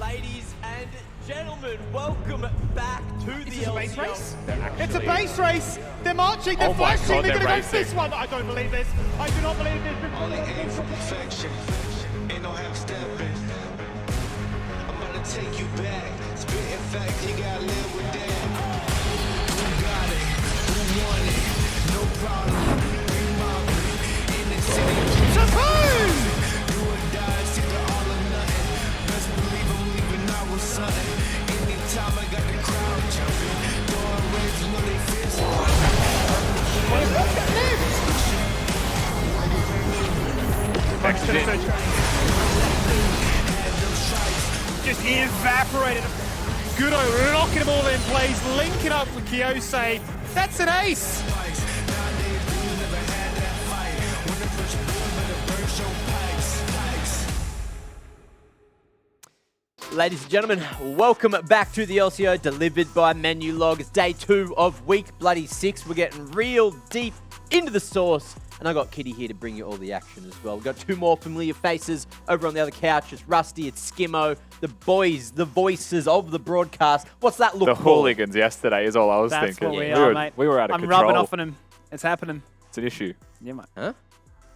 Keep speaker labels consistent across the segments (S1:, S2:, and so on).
S1: Ladies and gentlemen, welcome back to the LCO.
S2: It's a base race. They're marching, they're flashing, they're going to go for this one. I don't believe this. I do not believe this.
S3: Only aim for perfection. Ain't no half stepping. I'm gonna take you back. Spitting facts, you gotta live with that. Who got it? Who won it? No problem. We mobbing in the city.
S2: Suppose!
S3: Do or die, it's either all or nothing. Best believe I'm leaving out with something. Anytime I got the crowd jumping, throwing rings, you know they fist.
S2: Just evaporated. Gudo locking them all in place, linking up with Kiyose. That's an ace.
S1: Ladies and gentlemen, welcome back to the LCO, delivered by Menulog. It's day 2 of week bloody 6. We're getting real deep into the sauce. And I got Kitty here to bring you all the action as well. We've got 2 more familiar faces over on the other couch. It's Rusty, it's Skimmo, the boys, the voices of the broadcast. What's that look
S4: The
S1: for?
S4: hooligans yesterday is all I was
S2: That's
S4: thinking.
S2: what we are, mate.
S4: We were out of
S2: I'm
S4: control.
S2: rubbing off on him. It's happening.
S4: It's an issue.
S2: Yeah, mate.
S1: Huh?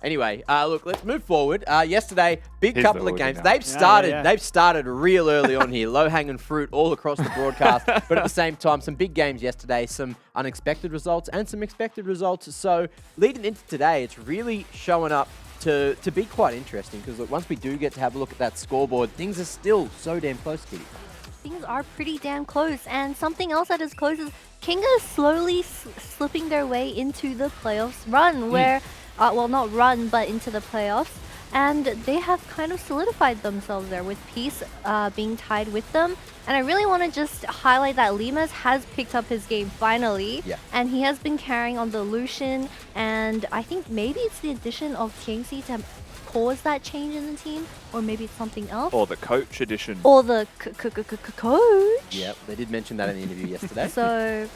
S1: Anyway, look, let's move forward. Yesterday, big
S4: He's
S1: couple
S4: the
S1: of games.
S4: hooligan now.
S1: They've started real early on here, low-hanging fruit all across the broadcast. But at the same time, some big games yesterday, some unexpected results and some expected results. So leading into today, it's really showing up to be quite interesting because look, once we do get to have a look at that scoreboard, things are still so damn close, Kitty.
S5: Things are pretty damn close, and something else that is close is Kinga slowly slipping their way into the playoffs run, where, well, not run, but into the playoffs, and they have kind of solidified themselves there with Peace being tied with them. And I really want to just highlight that Limas has picked up his game finally, and he has been carrying on the Lucian, and I think maybe it's the addition of Tianxi to cause that change in the team, or maybe it's something else.
S4: Or the coach edition.
S5: Or the coach.
S1: Yep, they did mention that in the interview yesterday.
S5: So,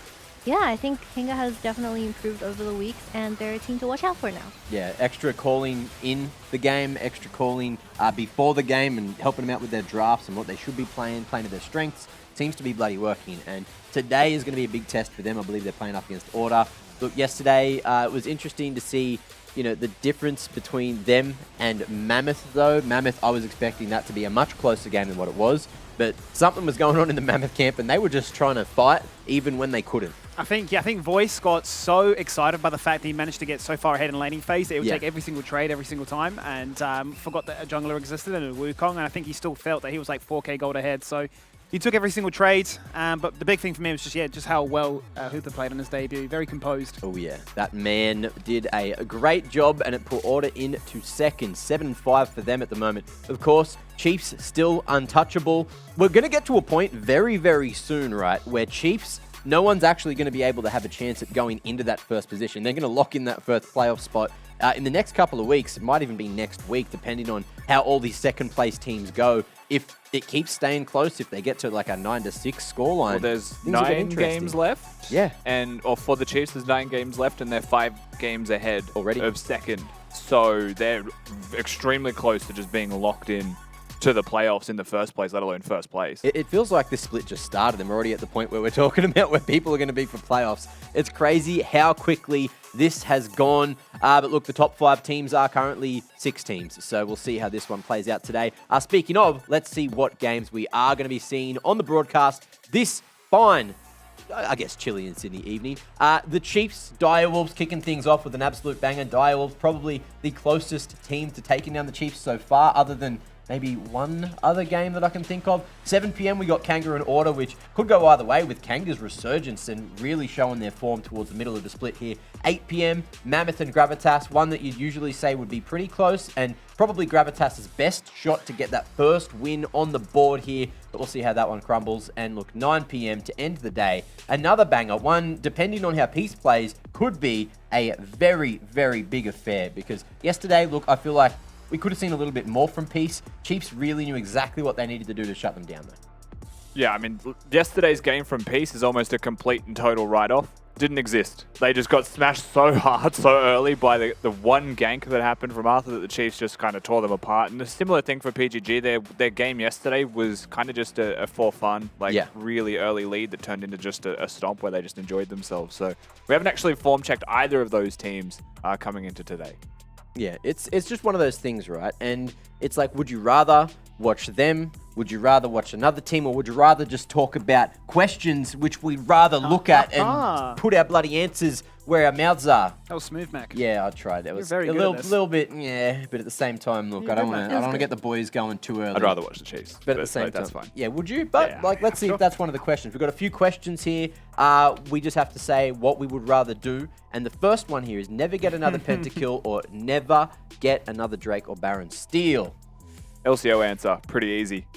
S5: yeah, I think Kinga has definitely improved over the weeks, and they're a team to watch out for now.
S1: Yeah, extra calling in the game, extra calling before the game and helping them out with their drafts and what they should be playing to their strengths. Seems to be bloody working. And today is going to be a big test for them. I believe they're playing up against Order. Look, yesterday it was interesting to see, you know, the difference between them and Mammoth, though. Mammoth, I was expecting that to be a much closer game than what it was. But something was going on in the Mammoth camp, and they were just trying to fight even when they couldn't.
S2: I think Voice got so excited by the fact that he managed to get so far ahead in laning phase that it would take every single trade every single time, and forgot that a jungler existed and a Wukong, and I think he still felt that he was like 4k gold ahead. So he took every single trade, but the big thing for me was just how well Hooper played on his debut. Very composed.
S1: Oh yeah, that man did a great job, and it put Order into second. 7-5 for them at the moment. Of course, Chiefs still untouchable. We're going to get to a point very, very soon, right, where Chiefs, no one's actually going to be able to have a chance at going into that first position. They're going to lock in that first playoff spot in the next couple of weeks. It might even be next week, depending on how all these second-place teams go. If it keeps staying close, if they get to like a 9-6 scoreline.
S4: Well, there's 9 games left.
S1: Yeah.
S4: Or for the Chiefs, there's 9 games left, and they're 5 games ahead
S1: already
S4: of second. So they're extremely close to just being locked in to the playoffs in the first place, let alone first place.
S1: It feels like this split just started, and we're already at the point where we're talking about where people are going to be for playoffs. It's crazy how quickly this has gone. But look, the top 5 teams are currently 6 teams, so we'll see how this one plays out today. Speaking of, let's see what games we are going to be seeing on the broadcast this fine, I guess, chilly in Sydney evening. The Chiefs, Direwolves kicking things off with an absolute banger. Direwolves probably the closest team to taking down the Chiefs so far, other than maybe one other game that I can think of. 7 p.m. we got Kanga and Order, which could go either way with Kanga's resurgence and really showing their form towards the middle of the split here. 8 p.m. Mammoth and Gravitas, one that you'd usually say would be pretty close, and probably Gravitas' best shot to get that first win on the board here, but we'll see how that one crumbles. And look, 9 p.m. to end the day, another banger, one depending on how Peace plays could be a very, very big affair, because yesterday, look, I feel like we could have seen a little bit more from Peace. Chiefs really knew exactly what they needed to do to shut them down, though.
S4: Yeah, I mean, yesterday's game from Peace is almost a complete and total write-off. didn't exist. They just got smashed so hard so early by the one gank that happened from Arthur that the Chiefs just kind of tore them apart. And a similar thing for PGG. Their game yesterday was kind of just a for fun, really early lead that turned into just a stomp where they just enjoyed themselves. So we haven't actually form checked either of those teams coming into today.
S1: Yeah, it's just one of those things, right? And it's like, would you rather watch them? Would you rather watch another team, or would you rather just talk about questions which we'd rather look at and put our bloody answers where our mouths are?
S2: That was smooth, Mac.
S1: Yeah, I tried. That was a
S2: very good at this.
S1: little bit, yeah. But at the same time, look, I don't want to get the boys going too early.
S4: I'd rather watch the Chiefs.
S1: But at the same time,
S4: that's fine.
S1: Yeah, would you? But let's see if that's one of the questions. We've got a few questions here. We just have to say what we would rather do. And the first one here is never get another pentakill or never get another Drake or Baron steal.
S4: LCO answer, pretty easy.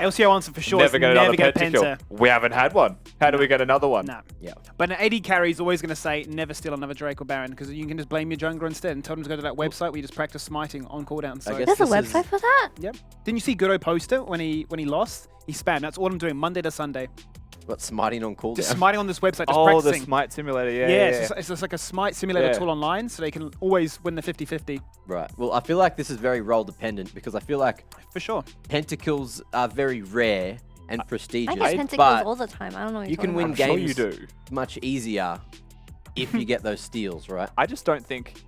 S2: LCO answer for sure.
S4: Never get another
S2: get a
S4: pentakill.
S2: penta.
S4: We haven't had one. How do we get another one?
S2: No.
S1: Yeah.
S2: But an AD carry is always going to say never steal another Drake or Baron, because you can just blame your jungler instead and tell them to go to that website where you just practice smiting on cooldown. So
S1: guess
S5: There's a
S1: this is-
S5: website for that?
S2: yep. Didn't you see Goodo post it when he lost? He spammed. That's all I'm doing Monday to Sunday.
S1: What, smiting on cooldown?
S2: Just smiting on this website, just
S4: Oh,
S2: practicing.
S4: the Smite Simulator,
S2: Yeah,
S4: yeah.
S2: it's just like a smite simulator
S4: Yeah.
S2: tool online, so they can always win the 50-50.
S1: Right. Well, I feel like this is very role dependent because I feel like
S2: For sure.
S1: pentakills are very rare and prestigious.
S5: I get pentakills
S1: but
S5: all the time. I don't know what
S1: you
S5: you're
S1: can
S5: talking
S1: win
S4: I'm
S5: about.
S4: sure
S1: games
S4: you do.
S1: much easier if you get those steals, right?
S4: I just don't think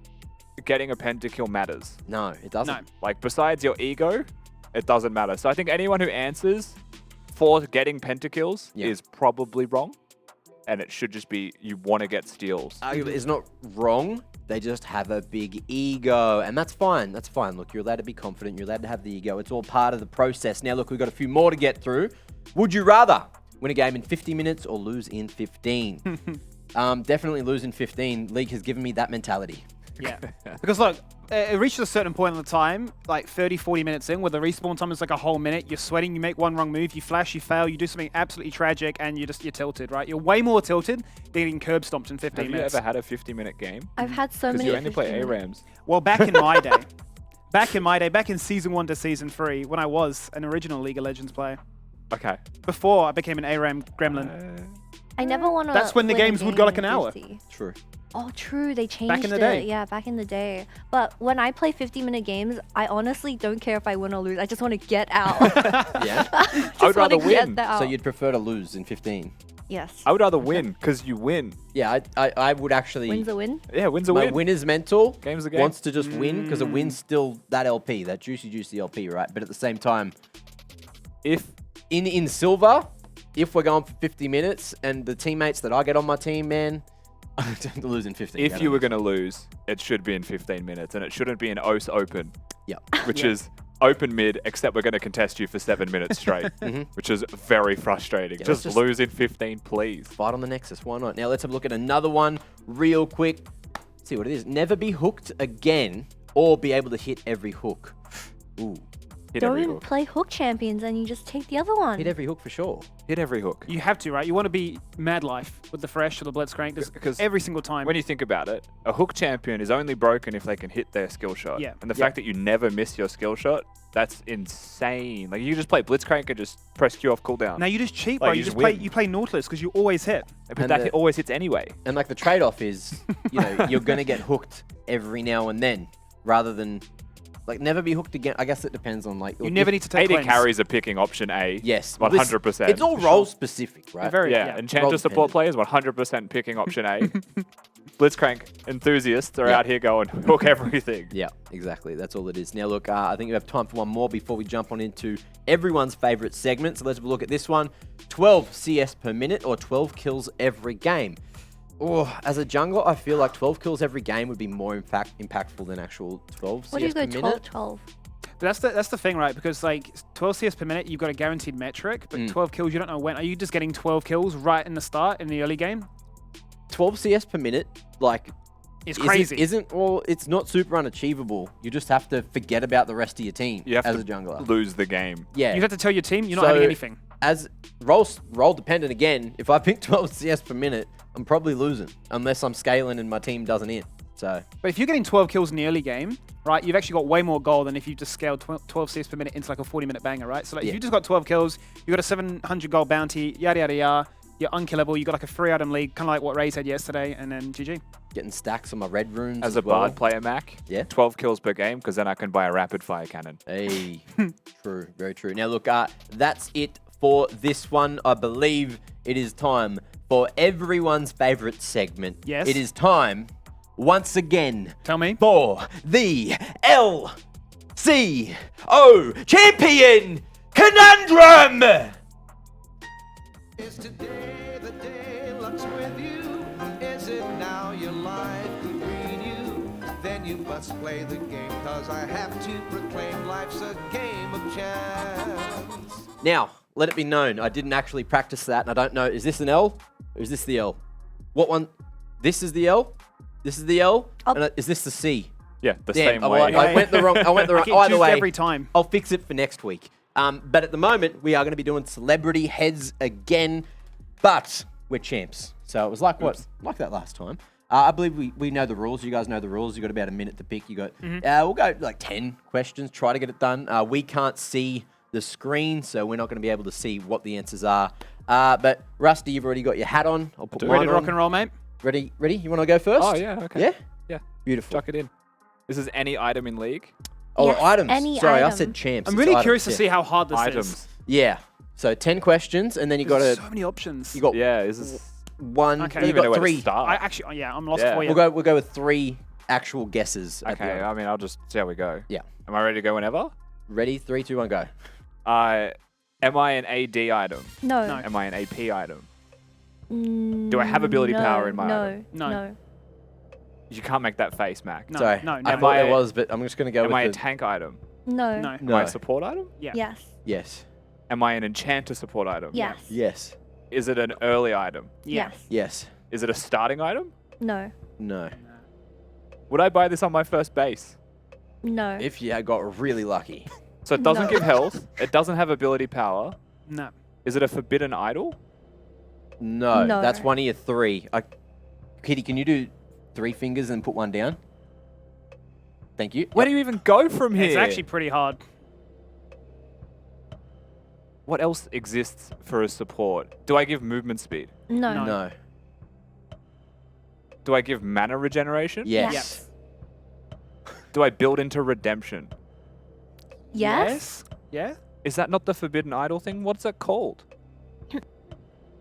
S4: getting a pentakill matters.
S1: No, it doesn't.
S2: No.
S4: Like, besides your ego, it doesn't matter. So I think anyone who answers for getting pentakills is probably wrong. And it should just be you want to get steals.
S1: It's not wrong. They just have a big ego, and that's fine. That's fine. Look, you're allowed to be confident. You're allowed to have the ego. It's all part of the process. Now, look, we've got a few more to get through. Would you rather win a game in 50 minutes or lose in 15? Definitely lose in 15. League has given me that mentality.
S2: Yeah. Because look, it reaches a certain point in the time, like 30, 40 minutes in, where the respawn time is like a whole minute. You're sweating, you make one wrong move, you flash, you fail, you do something absolutely tragic, and you're tilted, right? You're way more tilted than getting curb stomped in 15
S4: Have you
S2: minutes.
S4: ever had a 50-minute game?
S5: I've had so
S4: Because
S5: many.
S4: you only play
S5: 15 minutes.
S4: ARAMs.
S2: Well, back in my day, back in Season 1 to Season 3, when I was an original League of Legends player,
S4: Okay.
S2: before I became an ARAM gremlin.
S5: I never want to.
S2: That's when the games would go like an hour.
S1: True.
S5: Oh, true. They changed
S2: in the
S5: it.
S2: day.
S5: Yeah, back in the day. But when I play 50-minute games, I honestly don't care if I win or lose. I just want to get out.
S1: Yeah.
S5: I
S4: would rather win.
S1: So you'd prefer to lose in 15?
S5: Yes.
S4: I would rather win because you win.
S1: Yeah, I would actually.
S5: Win's a win.
S4: Yeah, win's a
S1: My
S4: win.
S1: winner's mental
S4: Game's a game.
S1: wants to just win because a win's still that LP, that juicy LP, right? But at the same time,
S4: If
S1: in silver, if we're going for 50 minutes and the teammates that I get on my team, man, I don't lose in 15.
S4: if you were going to lose, it should be in 15 minutes, and it shouldn't be an OS open,
S1: Yeah.
S4: which is open mid, except we're going to contest you for 7 minutes straight, which is very frustrating.
S1: let's
S4: Just
S1: just-
S4: lose in 15, please.
S1: Fight on the Nexus, why not? Now let's have a look at another one real quick. See what it is. Never be hooked again or be able to hit every hook. Ooh.
S4: Hit every
S5: Don't
S4: hook.
S5: play hook champions and you just take the other one.
S1: Hit every hook for sure.
S4: Hit every hook.
S2: You have to, right? You want to be Mad Life with the Fresh or the Blitzcrank, just
S4: Because
S2: every single time.
S4: When you think about it, a hook champion is only broken if they can hit their skill shot.
S2: Yeah.
S4: And the fact that you never miss your skill shot, that's insane. Like, you just play Blitzcrank and just press Q off cooldown.
S2: Now you just cheat,
S4: Like,
S2: bro.
S4: you
S2: You
S4: just
S2: just
S4: win.
S2: play Nautilus because you always hit.
S4: But
S1: And
S4: that
S1: the-
S4: always hits anyway.
S1: And like the trade-off is, you're going to get hooked every now and then rather than like never be hooked again. I guess it depends on like
S2: You never need to take
S4: AD
S2: cleanse.
S4: carries are picking option A.
S1: Yes,
S4: 100%.
S1: It's all role specific, right?
S2: Very-
S4: Yeah,
S2: Yeah.
S4: Enchanter
S1: Role
S4: support
S1: dependent.
S4: players 100% picking option A. Blitzcrank enthusiasts are
S1: Yeah.
S4: out here going hook everything.
S1: Yeah, exactly. That's all it is. Now, look, I think we have time for one more before we jump on into everyone's favorite segment. So let's have a look at this one. 12 CS per minute or 12 kills every game. Oh, as a jungler, I feel like 12 kills every game would be more impactful than actual 12
S5: What do you
S1: CS
S5: go
S1: per
S5: 12,
S1: minute.
S5: 12?
S2: But that's the thing, right? Because like 12 CS per minute, you've got a guaranteed metric, but 12 kills, you don't know when. Are you just getting 12 kills right in the start, in the early game?
S1: 12 CS per minute, like,
S2: It's crazy.
S1: Well, it's not super unachievable. You just have to forget about the rest of your team
S4: You have
S1: as
S4: to
S1: a jungler.
S4: lose the game.
S1: Yeah.
S2: You have to tell your team you're not
S1: So-
S2: having anything.
S1: As role dependent again, if I pick 12 CS per minute, I'm probably losing unless I'm scaling and my team doesn't hit. So
S2: But if you're getting 12 kills in the early game, right, you've actually got way more goal than if you just scaled 12 CS per minute into like a 40-minute banger, right? So like, if
S1: Yeah.
S2: you just got 12 kills, you got a 700 goal bounty, yada, yada, yada, you're unkillable. You got like a 3-item lead, kind of like what Ray said yesterday, and then GG.
S1: Getting stacks on my red runes
S4: As a
S1: well.
S4: Bard player, Mac,
S1: Yeah.
S4: 12 kills per game, because then I can buy a rapid fire cannon.
S1: Hey, true, very true. Now look, that's it for this one. I believe it is time for everyone's favorite segment.
S2: Yes.
S1: It is time, once again,
S2: Tell me.
S1: for the LCO Champion Conundrum!
S3: Is today the day luck's with you? Is it now your life could read you? Then you must play the game, cause I have to proclaim life's a game of chance.
S1: Now, let it be known, I didn't actually practice that, and I don't know, is this an L? Or is this the L? What one? This is the L? This is the L? And is this the C?
S4: Yeah, the
S1: Damn,
S4: same way.
S1: I went the wrong. I went the wrong.
S2: get
S1: Either
S2: juiced
S1: way,
S2: every time.
S1: I'll fix it for next week. But at the moment, we are going to be doing celebrity heads again. But we're champs, so it was like like that last time. I believe we know the rules. You guys know the rules. You got about a minute to pick. You got. We'll go like 10 questions. Try to get it done. We can't see the screen, so we're not going to be able to see what the answers are. But Rusty, you've already got your hat on. I'll put mine
S2: Ready to rock
S1: on.
S2: and roll, mate?
S1: Ready? You want to go first?
S4: Oh, yeah, okay.
S1: Yeah.
S4: Yeah,
S1: Beautiful.
S4: chuck it in. This is any item in League.
S1: Oh,
S5: Yes,
S1: items.
S5: any
S1: Sorry, I
S5: item.
S1: said champs.
S2: I'm
S1: It's
S2: really
S1: items,
S2: curious to
S1: yeah.
S2: see how hard this
S4: Items.
S2: is.
S1: Yeah. So 10 questions, and then you got
S2: There's
S1: to.
S2: so many options.
S1: You got
S4: Yeah, this is...
S1: one.
S2: Okay.
S1: You
S4: I don't even know
S1: got
S4: where to
S1: 3.
S4: start.
S2: I actually, I'm lost
S4: Yeah.
S2: for you.
S1: We'll go with 3 actual guesses. at the
S4: Okay,
S1: end.
S4: I mean, I'll just see how we go.
S1: Yeah.
S4: Am I ready to go whenever?
S1: Ready? 3, 2, 1, go.
S4: Am I an AD item?
S5: No.
S2: No.
S4: Am I an AP item? Do I have ability power in my
S5: no,
S4: item?
S2: No.
S4: You can't make that face, Mac.
S2: No,
S1: Sorry.
S2: no,
S1: I
S2: never.
S1: thought
S4: Am I-
S1: it was, but I'm just going to go
S4: Am
S1: with
S4: I a
S1: the...
S4: tank item?
S5: No.
S2: No.
S4: Am
S1: No.
S4: I a support item?
S2: Yeah.
S5: Yes.
S1: Yes.
S4: Am I an enchanter support item?
S5: Yes.
S1: Yes.
S4: Is it an early item?
S2: Yeah.
S5: Yes.
S1: Yes.
S4: Is it a starting item?
S5: No.
S1: No.
S4: Would I buy this on my first base?
S5: No.
S1: If you had got really lucky.
S4: So it doesn't
S5: No.
S4: give health. It doesn't have ability power.
S2: No.
S4: Is it a forbidden idol?
S1: No.
S5: No.
S1: That's one of your 3. Kitty, can you do 3 fingers and put one down? Thank you.
S4: Where do you even go from here?
S2: It's actually pretty hard.
S4: What else exists for a support? Do I give movement speed?
S5: No.
S2: No.
S1: No.
S4: Do I give mana regeneration?
S1: Yes.
S5: Yes.
S4: Do I build into redemption?
S5: Yes.
S2: Yeah.
S4: Is that not the forbidden idol thing? What's it called?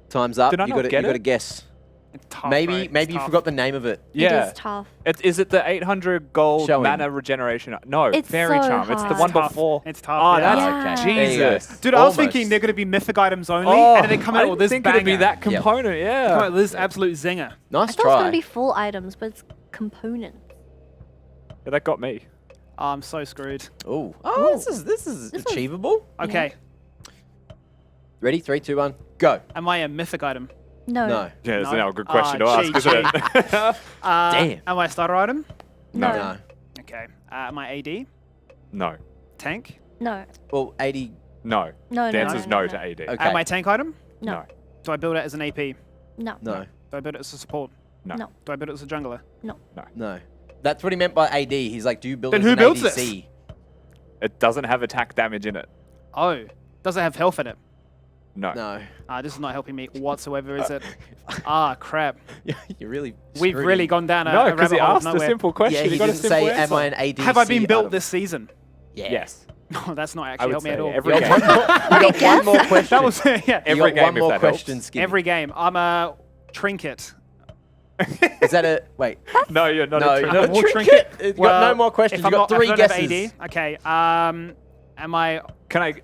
S1: Time's up.
S4: Did I
S1: you
S4: not
S1: got
S4: get
S1: to
S4: it?
S1: guess.
S2: It's tough,
S1: Maybe
S2: bro. It's
S1: you
S2: tough.
S1: forgot the name of it.
S5: It is tough.
S4: Is it the 800 gold
S1: Show him.
S4: mana regeneration? No,
S5: It's
S4: Fairy
S5: so
S4: Charm. It's the
S5: hard.
S4: one
S2: It's tough.
S4: before.
S2: It's tough,
S4: Oh,
S2: yeah.
S4: that's
S5: Yeah.
S1: There you go.
S4: Jesus.
S2: Dude, I was
S1: Almost.
S2: thinking they're going to be mythic items only,
S4: Oh,
S2: and then they come
S4: I
S2: out
S4: didn't
S2: with this
S4: think
S2: banger.
S4: it'd be that component.
S2: Come
S4: Yeah.
S2: out with this absolute zinger.
S5: I
S1: Nice
S5: thought it was
S1: try.
S5: gonna be full items, but it's components.
S4: Yeah, that got me.
S2: Oh, I'm so screwed.
S1: Ooh. This is
S5: This was-
S1: achievable.
S2: Okay.
S1: Ready? 3, 2, 1, go.
S2: Am I a mythic item?
S5: No.
S1: No.
S4: Yeah, that's
S2: No.
S4: now a good question to
S2: Ah,
S4: ask, isn't it?
S1: Damn.
S2: Am I a starter item?
S5: No.
S1: No.
S2: Okay. Am I AD?
S4: No.
S2: Tank?
S5: No.
S1: Well, 80.
S4: No.
S5: No.
S4: The
S5: No.
S4: answer's
S5: no,
S4: no
S5: no,
S4: to AD.
S1: Okay.
S2: Am I a tank item?
S5: No.
S2: Do I build it as an AP?
S5: No.
S1: No.
S2: Do I build it as a support?
S4: No.
S5: No.
S2: Do I build it as a jungler?
S1: No. That's what he meant by AD. He's like, do you build
S2: Then
S1: it as
S2: who
S1: an
S2: builds
S1: ADC?
S4: It doesn't have attack damage in it.
S2: Oh. Does it have health in it?
S4: No.
S1: No.
S2: This is not helping me whatsoever, is it? Crap.
S1: You're really.
S2: We've
S1: screwing
S2: really
S1: me.
S2: gone down a
S4: No,
S2: rabbit
S4: because he
S2: hole of
S4: asked a
S2: nowhere.
S4: simple question.
S1: Yeah, he
S4: got a
S1: didn't
S4: simple
S1: say,
S4: answer.
S1: am I an ADC?
S2: Have I been built
S1: item?
S2: this season?
S1: Yeah.
S4: Yes.
S2: No, that's not
S4: I
S2: actually
S4: would
S2: helped me
S4: say
S2: at all.
S4: every
S1: You
S4: game.
S1: got one more question.
S2: That was yeah.
S1: You
S4: Every
S1: got
S4: game,
S1: one
S4: if
S1: more
S4: that
S1: question,
S4: helps.
S1: Skinny.
S2: Every game. I'm a trinket.
S1: Is that a wait?
S4: No, you're not
S1: No,
S4: a
S1: you're
S4: trinket.
S1: not a
S2: Well,
S1: trinket. You got
S2: Well,
S1: no more questions.
S2: If
S1: You
S2: I'm
S1: got
S2: not,
S1: 3
S2: if I don't have
S1: guesses.
S2: AD, okay. Am I
S4: Can I?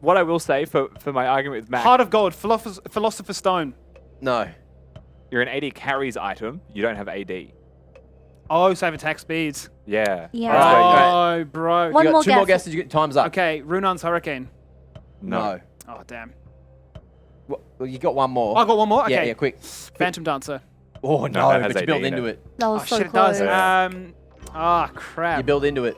S4: What I will say for my argument with Mac,
S2: Heart of Gold, Philosopher's Stone?
S1: No.
S4: you're an AD carries item. You don't have AD.
S2: Oh, so I have attack speeds.
S4: Yeah.
S5: Yeah.
S4: That's where you-
S2: Oh, bro.
S5: One
S1: You got
S5: more
S1: 2 more
S5: guess.
S1: guesses. You get time's up.
S2: Okay, Runan's Hurricane.
S1: No.
S2: Oh, damn.
S1: Well, you got one more.
S2: Oh, I got one more? Okay.
S1: Yeah, yeah, quick.
S2: Phantom Dancer.
S1: Oh no,
S4: that has
S1: but you build
S4: AD in
S1: into
S4: it.
S1: it.
S5: That was
S2: Oh,
S5: so
S2: shit, it
S5: close.
S2: does. Crap.
S1: You build into it.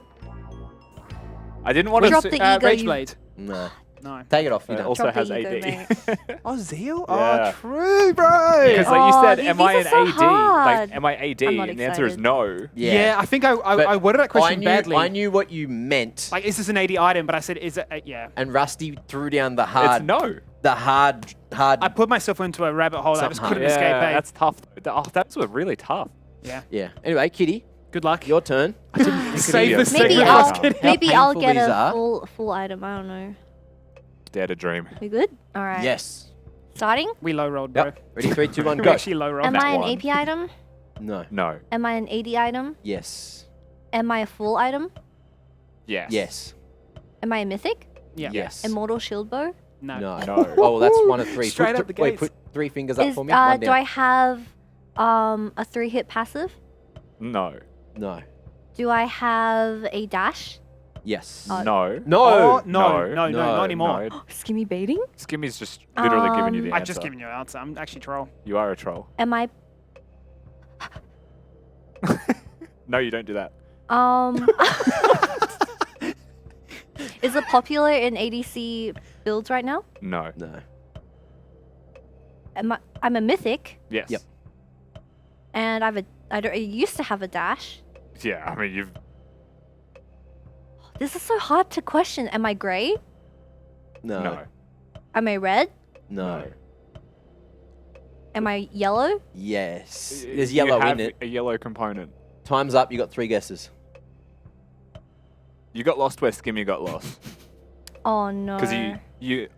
S4: I didn't want
S5: Drop
S4: to.
S5: the ego,
S2: Rage
S5: you-
S2: Blade.
S1: No.
S2: No.
S1: Take it off. You
S4: It
S1: don't.
S4: also
S5: Drop the
S4: has
S5: ego,
S4: AD.
S5: mate.
S2: Oh, Zeal?
S4: Yeah.
S2: Oh, true, bro.
S4: Because like you
S5: Oh,
S4: said,
S5: these
S4: am I
S5: are
S4: an
S5: so
S4: AD?
S5: hard.
S4: Like, am I AD?
S5: I'm not
S4: And the answer is
S5: excited.
S4: no.
S2: Yeah, I think I worded that question badly.
S1: I knew what you meant.
S2: Like, is this an AD item? But I said, is it? Yeah.
S1: And Rusty threw down the hard.
S4: It's no.
S1: The hard.
S2: I put myself into a rabbit hole that I just
S1: Something
S2: couldn't
S1: hard.
S2: escape.
S4: Yeah, that's tough. Oh, those were really tough.
S2: Yeah.
S1: Yeah. Anyway, Kitty,
S2: Good luck.
S1: your turn.
S2: Save this
S5: Maybe
S2: segment.
S5: I'll
S2: Just kidding.
S5: maybe
S1: How
S5: I'll
S1: painful
S5: get
S1: these
S5: a
S1: are.
S5: full item. I don't know.
S4: Dare to dream.
S5: We good? All right.
S1: Yes.
S5: Starting.
S2: We low rolled, bro.
S1: Yep. Ready? 3, 2, 1,
S2: We
S1: go.
S2: actually low rolled.
S5: Am
S4: that
S5: I an
S4: one.
S5: AP item?
S1: No.
S4: No.
S5: Am I an AD item?
S1: Yes.
S5: Am I a full item?
S4: Yes.
S1: Yes.
S5: Am I a mythic?
S2: Yeah.
S1: Yes.
S5: Immortal shield bow?
S2: No.
S1: No.
S4: No.
S1: Oh, well, that's one of 3.
S2: Straight
S1: Put
S2: out the
S1: wait,
S2: gates.
S1: put 3 fingers up
S5: Is
S1: for me. One
S5: do
S1: down.
S5: I have a 3-hit passive?
S4: No.
S1: No.
S5: Do I have a dash?
S1: Yes.
S4: No.
S1: No.
S2: Oh, no,
S4: No.
S2: not anymore.
S4: No.
S5: Skimmy baiting?
S4: Skimmy's just literally giving you the answer.
S2: I've just given you an answer. I'm actually troll.
S4: You are a troll.
S5: Am I
S4: No, you don't do that.
S5: Is it popular in ADC builds right now?
S4: No.
S1: No.
S5: I'm a mythic
S4: Yes.
S1: Yep.
S5: and I used to have a dash.
S4: Yeah, I mean, you've...
S5: This is so hard to question. Am I grey?
S1: No.
S4: No.
S5: Am I red?
S1: No.
S5: Am I yellow?
S1: Yes.
S4: You
S1: There's yellow
S4: have
S1: in it.
S4: a yellow component.
S1: Time's up. You got 3 guesses.
S4: You got lost where Skimmy got lost.
S5: Oh no.
S4: Because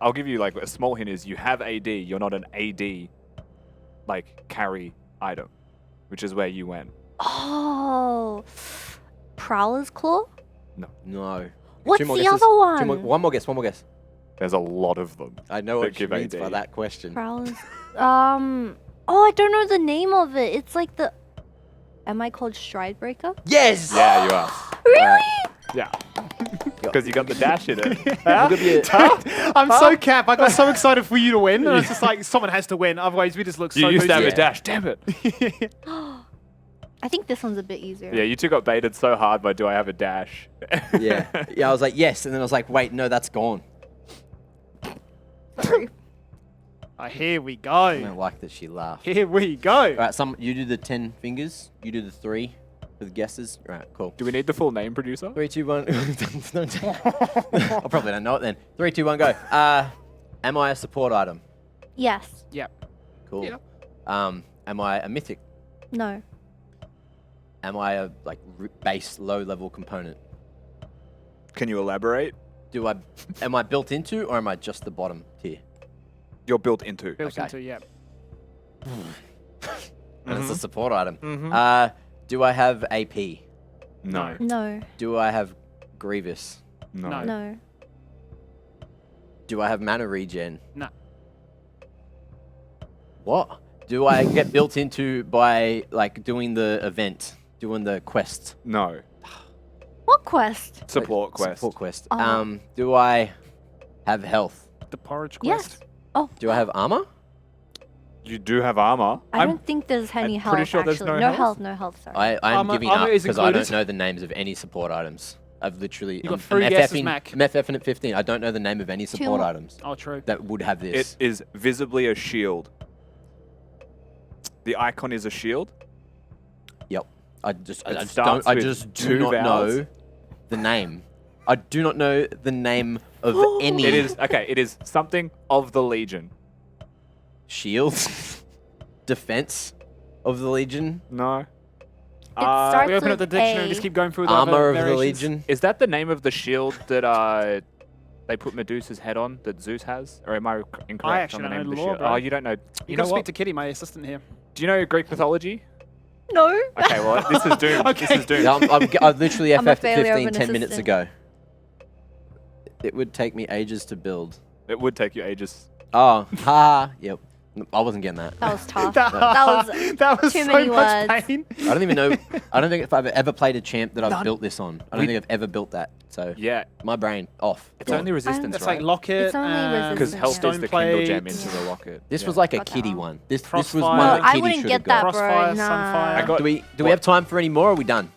S4: I'll give you like a small hint is you have AD, you're not an AD, like carry item, which is where you went.
S5: Oh. Prowler's Claw?
S1: No.
S5: What's
S1: 2 more
S5: the
S1: guesses.
S5: other
S1: 2
S5: one?
S1: more, one more guess. One more guess.
S4: There's a lot of them.
S1: I know
S4: That
S1: what she
S4: give
S1: means
S4: AD.
S1: by that question.
S5: Prowler's. Oh, I don't know the name of it. It's like the. Am I called Stride Breaker?
S1: Yes.
S4: Yeah, you are.
S5: Really?
S4: Yeah. Because you got the dash in it.
S1: We'll give you-
S2: I'm so cap. I got so excited for you to win. And it's just like, someone has to win. Otherwise, we just look so
S4: You used to have
S1: Yeah.
S4: a dash, damn it.
S5: I think this one's a bit easier.
S4: Yeah, you two got baited so hard by do I have a dash?
S1: Yeah. Yeah, I was like, yes. And then I was like, wait, no, that's gone.
S5: Sorry.
S2: Here we
S1: I
S2: go.
S1: don't like that she laughed.
S2: Here we go.
S1: All right, you do the 10 fingers. You do the 3 for the guesses. All right, cool.
S4: Do we need the full name, producer?
S1: 3, 2, 1. I probably don't know it then. 3, 2, 1, go. Am I a support item?
S5: Yes.
S2: Yep.
S1: Cool.
S2: Yeah.
S1: Am I a mythic?
S5: No.
S1: Am I a base low level component?
S4: Can you elaborate?
S1: Am I built into or am I just the bottom tier?
S4: You're built into.
S2: Built
S1: Okay.
S2: into, yep.
S1: And it's a support item.
S4: Mhm.
S1: Do I have AP?
S4: No.
S5: No.
S1: Do I have Grievous?
S4: No.
S5: No.
S1: Do I have mana regen?
S2: No.
S1: What? Do I get built into by like doing the event, doing the quest?
S4: No.
S5: What quest?
S4: Support quest.
S1: Support quest.
S5: Oh.
S1: Do I have health?
S2: The porridge
S5: Yes.
S2: quest.
S5: Oh.
S1: Do I have armor?
S4: You do have armor.
S5: I don't think there's any
S4: I'm
S5: health.
S4: pretty sure there's
S5: actually.
S4: no
S5: no
S4: health.
S5: health. No health. Sorry.
S1: I'm
S2: Armor-
S1: giving
S2: armor
S1: up
S2: is
S1: because I don't
S2: included?
S1: know the names of any support items. I've literally.
S2: You got 3 guesses, Mac.
S1: I'm FFing at 15. I don't know the name of any support
S5: more.
S1: items
S2: Oh, true.
S1: that would have this.
S4: It is visibly a shield. The icon is a shield.
S1: Yep. I just
S4: starts
S1: don't. I
S4: with
S1: just do
S4: 2
S1: not
S4: vowels.
S1: know the name. I do not know the name of any
S4: It is okay. It is something of the Legion.
S1: shields, defense of the Legion,
S4: No.
S5: It starts
S2: We open up
S5: with
S2: the dictionary and
S5: A.
S2: just keep going through the
S1: armor
S2: other
S1: of the
S2: variations.
S1: Legion.
S4: Is that the name of the shield that they put Medusa's head on that Zeus has? Or am I incorrect
S2: I actually
S4: on the
S2: don't
S4: name
S2: know
S4: of the
S2: the lore,
S4: shield?
S2: bro.
S4: Oh, you don't know.
S2: You
S4: You
S2: gotta
S4: know
S2: speak
S4: what?
S2: to Kitty, my assistant here.
S4: Do you know Greek mythology?
S5: No.
S4: Okay, well this is doomed. This
S2: Okay.
S4: is doomed.
S1: Yeah, I literally
S5: I'm a
S1: FF'd
S5: failure of
S1: 15
S5: an
S1: 10 minutes
S5: assistant.
S1: ago. It would take me ages to build.
S4: It would take you ages.
S1: Oh, ha. Yep. I wasn't getting that.
S5: That was tough.
S2: that,
S5: was
S2: that was
S5: too
S2: so
S5: many
S2: much
S5: words.
S2: pain.
S1: I don't even know. I don't think if I've ever played a champ that I've
S2: None.
S1: built this on. I don't think I've ever built that. So
S4: Yeah.
S1: my brain off.
S4: It's
S1: Gone.
S4: only resistance,
S2: It's
S4: right?
S2: like locket.
S5: It's only
S4: Because
S5: resistance,
S4: health
S5: yeah.
S4: is the
S2: Stone
S4: Kindle gem
S2: plates.
S4: into the locket.
S1: This
S4: Yeah.
S1: was like a
S5: Got that
S1: kiddie
S5: one.
S1: one. This was
S2: Crossfire.
S1: one
S2: No,
S1: that
S5: I
S1: kiddie
S5: wouldn't
S1: should
S5: get
S1: have
S5: that,
S1: got.
S5: bro.
S2: Crossfire,
S5: Nah.
S2: Sunfire.
S4: I got-
S1: Do we have time for any more or are we done?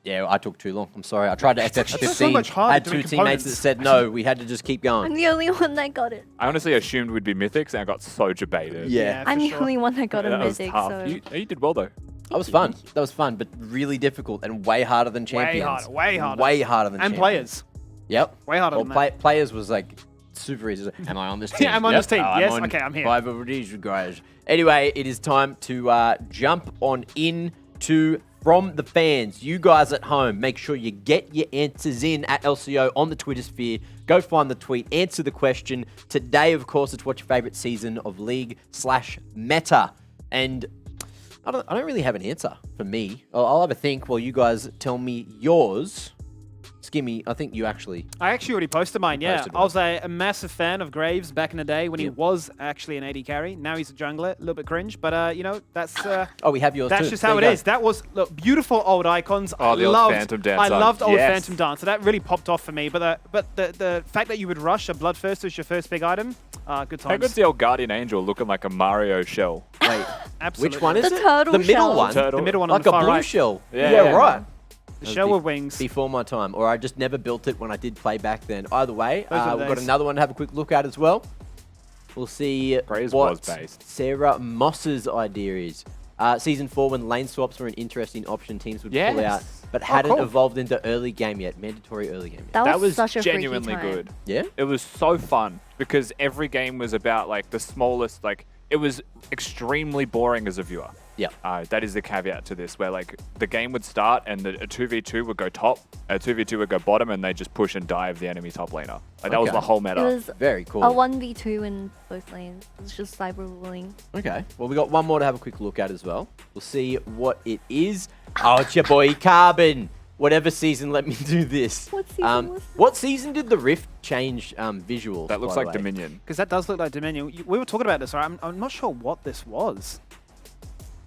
S1: Yeah, I took too long. I'm sorry. I tried to FF15.
S2: That's so much harder
S1: I had
S2: to
S1: two
S2: make
S1: teammates that
S2: components.
S1: said no. We had to just keep
S5: I'm
S1: going.
S5: the only one that got it.
S4: I honestly assumed we'd be mythics, and I got so debated.
S1: Yeah.
S2: for
S5: I'm the
S2: sure.
S5: only one that got a
S4: That was
S5: mythic,
S4: tough.
S5: so...
S4: You did well though.
S1: That was fun. That was fun, but really difficult and way harder than champions.
S2: Way harder.
S1: Way harder than
S2: And
S1: champions.
S2: players.
S1: Yep.
S2: Way harder
S1: Well,
S2: than that.
S1: players was like super easy. Am I on this team?
S2: Yeah, I'm on this team.
S1: Oh,
S2: Yes,
S1: on
S2: okay, I'm here.
S1: 5 of these guys. Anyway, it is time to jump on in to from the fans. You guys at home, make sure you get your answers in at LCO on the Twitter sphere. Go find the tweet, answer the question. Today, of course, it's what's your favorite season of League/Meta. And I don't really have an answer for me. I'll have a think while you guys tell me yours. Skimmy, I think you actually...
S2: I actually already posted mine, yeah.
S1: posted
S2: I was a massive fan of Graves back in the day when he was actually an AD carry. Now he's a jungler, a little bit cringe, but you know, that's
S1: Oh, we have yours
S2: that's
S1: too.
S2: just
S1: There
S2: how
S1: you
S2: it
S1: go.
S2: is. That was, look, beautiful old icons.
S4: Oh, the old
S2: loved,
S4: Phantom Dance
S2: I loved old
S4: Yes.
S2: Phantom Dance, so that really popped off for me. But the fact that you would rush a Bloodthirst as your first big item, good
S4: How
S2: times.
S4: good's the old Guardian Angel looking like a Mario shell?
S1: Wait,
S2: Absolutely.
S1: which one is
S5: The
S1: it?
S5: turtle
S1: The middle
S5: shell.
S1: one?
S4: Turtle.
S2: The middle one on
S1: Like
S2: the
S1: a
S2: far
S1: blue
S2: right.
S1: shell.
S4: Yeah,
S1: Yeah,
S4: yeah.
S1: right.
S2: The
S1: That was
S2: shell with wings.
S1: Before my time, or I just never built it when I did play back then. Either way,
S2: Those were the
S1: we've got
S2: days.
S1: another one to have a quick look at as well. We'll see
S4: Graves
S1: what
S4: was based.
S1: Sarah Moss's idea is. Season 4, when lane swaps were an interesting option, teams would pull out,
S4: Yes.
S1: but
S2: Oh,
S1: hadn't
S2: cool.
S1: evolved into early game yet. Mandatory early game yet.
S5: That was,
S4: was
S5: such a
S4: genuinely
S5: freaky time.
S4: good.
S1: Yeah?
S4: It was so fun because every game was about like the smallest, like it was extremely boring as a viewer.
S1: Yeah.
S4: That is the caveat to this, where like the game would start and a 2v2 would go top, a 2v2 would go bottom, and they just push and dive the enemy top laner. Like that was
S1: Okay.
S4: the whole
S5: It
S4: meta.
S5: was
S1: Very cool.
S5: a 1v2 in both lanes. It was just cyberbullying.
S1: Okay. Well, we got one more to have a quick look at as well. We'll see what it is. Oh, it's your boy Carbon. Whatever season, let me do this.
S5: What season was this?
S1: What season did the Rift change visuals?
S4: That looks
S1: by the
S4: like
S1: way?
S4: Dominion.
S2: Because that does look like Dominion. We were talking about this, right? I'm not sure what this was.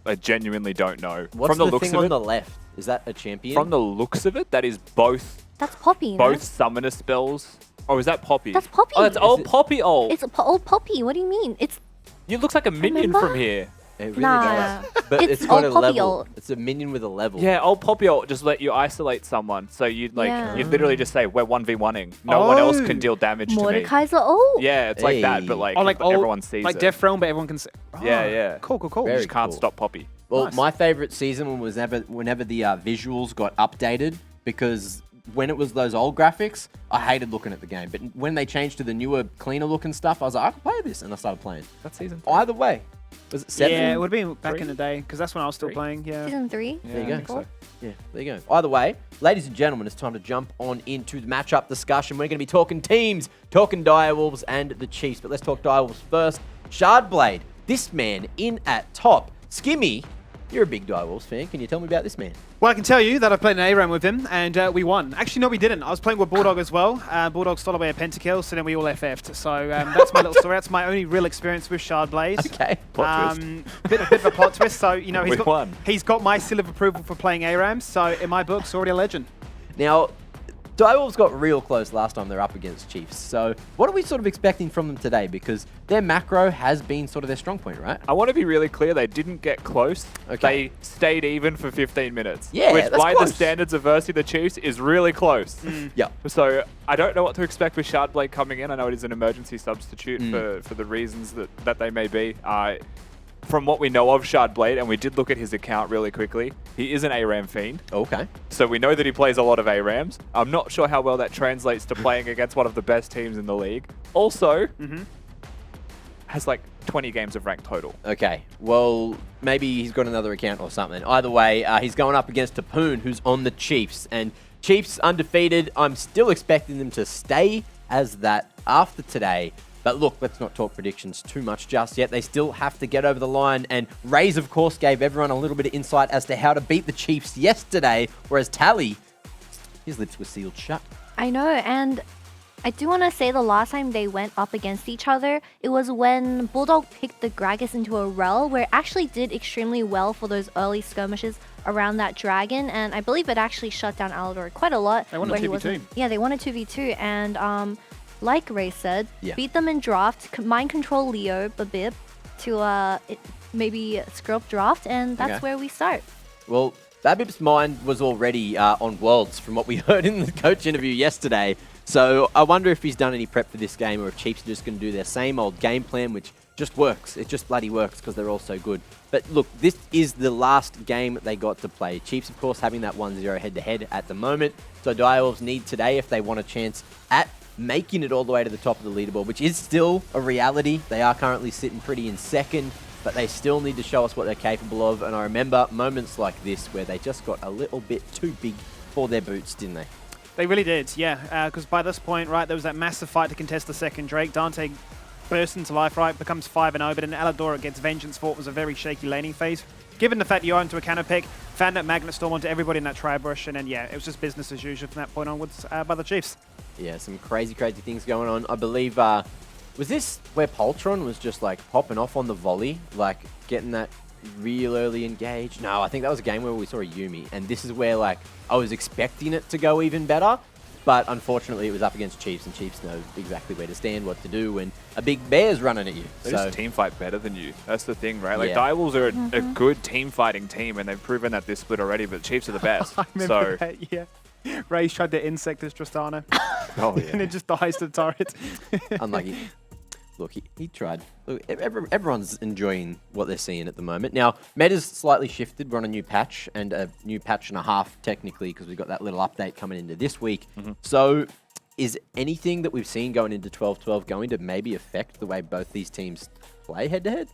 S4: I genuinely don't know.
S1: What's
S4: From the
S1: the
S4: looks
S1: thing
S4: of
S1: on
S4: it,
S1: the left? Is that a champion?
S4: from the looks of it, that is both
S5: That's Poppy, no?
S4: both summoner spells. Or is that Poppy?
S5: That's Poppy.
S4: Oh, that's
S5: Is
S4: old
S1: it-
S4: Poppy. Old.
S5: It's old Poppy. What do you mean? It's
S4: You looks like a minion
S5: Remember?
S4: from here.
S1: It really
S5: Nah.
S1: does. But
S5: It's
S1: it's got a
S5: old Poppy
S1: level.
S5: old.
S1: It's a minion with a level.
S4: Yeah, old Poppy just let you isolate someone. So you'd like
S5: Yeah.
S4: you'd literally just say we're 1v1ing. No one else
S2: Oh.
S4: can deal damage to me.
S5: Mordekaiser. Oh,
S4: Yeah, it's like that, but
S1: Hey.
S4: like,
S2: Oh, like old,
S4: everyone sees
S2: like
S4: it.
S2: Death Realm, but everyone can see.
S4: Yeah, yeah.
S2: Cool, cool, cool.
S4: You
S1: Very
S4: just can't
S1: cool.
S4: stop Poppy.
S1: Well,
S2: Nice.
S1: my favorite season was whenever the visuals got updated, because when it was those old graphics, I hated looking at the game. But when they changed to the newer, cleaner looking stuff, I was like, I can play this, and I started playing.
S4: That season.
S1: Either way, was it 7?
S2: Yeah, it would have been back in
S4: Three?
S2: the day, because that's when I was still
S4: 3?
S2: playing. Yeah.
S5: season 3.
S4: Yeah,
S1: There you
S4: I
S1: go.
S4: think so.
S1: Yeah, there you go. Either way, ladies and gentlemen, it's time to jump on into the matchup discussion. We're going to be talking teams, talking Direwolves and the Chiefs. But let's talk Direwolves first. Shardblade, this man in at top. Skimmy, you're a big Direwolves fan. Can you tell me about this man?
S2: Well, I can tell you that I played an ARAM with him, and we won. Actually, no, we didn't. I was playing with Bulldog as well. Bulldog stole away a pentakill, so then we all FF'd. So that's my little story. That's my only real experience with Shardblade.
S1: Okay.
S4: Plot twist.
S2: Bit of a plot twist. So, you know,
S4: We won.
S2: he's got my seal of approval for playing ARAMs. So, in my books, already a legend.
S1: Now, Direwolves got real close last time they're up against Chiefs. So what are we sort of expecting from them today? Because their macro has been sort of their strong point, right?
S4: I want to be really clear, they didn't get close.
S1: Okay.
S4: They stayed even for 15 minutes.
S1: Yeah,
S4: which
S1: that's
S4: by
S1: close.
S4: the standards of Versi the Chiefs is really close.
S1: Yeah.
S4: So I don't know what to expect with Shardblade coming in. I know it is an emergency substitute
S1: Mm.
S4: for the reasons that they may be. From what we know of Shardblade, and we did look at his account really quickly, he is an ARAM fiend.
S1: Okay.
S4: So we know that he plays a lot of ARAMs. I'm not sure how well that translates to playing against one of the best teams in the league. Also, has like 20 games of rank total.
S1: Okay. Well, maybe he's got another account or something. Either way, he's going up against Tapoon, who's on the Chiefs. And Chiefs undefeated. I'm still expecting them to stay as that after today. But look, let's not talk predictions too much just yet. They still have to get over the line. And Raze, of course, gave everyone a little bit of insight as to how to beat the Chiefs yesterday. Whereas Tally, his lips were sealed shut.
S5: I know, and I do want to say the last time they went up against each other, it was when Bulldog picked the Gragas into a rel, where it actually did extremely well for those early skirmishes around that dragon, and I believe it actually shut down Alador quite a lot.
S2: They won a
S5: where he
S2: 2v2.
S5: wasn't- Yeah, they won a 2v2, and like Ray said,
S1: Yeah.
S5: beat them in draft, mind control Leo, Babib, to maybe screw up draft, and that's
S1: Okay.
S5: where we start.
S1: Well, Babip's mind was already on Worlds from what we heard in the coach interview yesterday. So I wonder if he's done any prep for this game or if Chiefs are just going to do their same old game plan, which just works. It just bloody works because they're all so good. But look, this is the last game they got to play. Chiefs, of course, having that 1-0 head-to-head at the moment. So Direwolves need today if they want a chance at making it all the way to the top of the leaderboard, which is still a reality. They are currently sitting pretty in second, but they still need to show us what they're capable of. And I remember moments like this where they just got a little bit too big for their boots, didn't they?
S2: They really did, yeah. Because by this point, right, there was that massive fight to contest the second Drake. Dante bursts into life, right, becomes 5-0, but in Aladora gets Vengeance for what was a very shaky laning phase. Given the fact you are into a cannon pick, found that Magnet Storm onto everybody in that tri-brush, and then, yeah, it was just business as usual from that point onwards by the Chiefs.
S1: Yeah, some crazy, crazy things going on. I believe, was this where Poltron was just, like, popping off on the volley, like, getting that real early engage? No, I think that was a game where we saw a Yumi, and this is where, like, I was expecting it to go even better, but unfortunately it was up against Chiefs, and Chiefs know exactly where to stand, what to do, when a big bear's running at you.
S4: They
S1: So
S4: just team fight better than you. That's the thing, right? Like,
S1: Yeah.
S4: Direwolves are a good team fighting team, and they've proven that this split already, but Chiefs are the best.
S2: I remember
S4: So,
S2: that, yeah. Ray's tried to insect his Tristana,
S4: oh
S2: and
S4: yeah.
S2: it just dies to the turret.
S1: unlucky. Look, he tried. Look, everyone's enjoying what they're seeing at the moment. Now, meta's slightly shifted. We're on a new patch, and a new patch and a half, technically, because we've got that little update coming into this week. So, is anything that we've seen going into 12-12 going to maybe affect the way both these teams play head-to-head?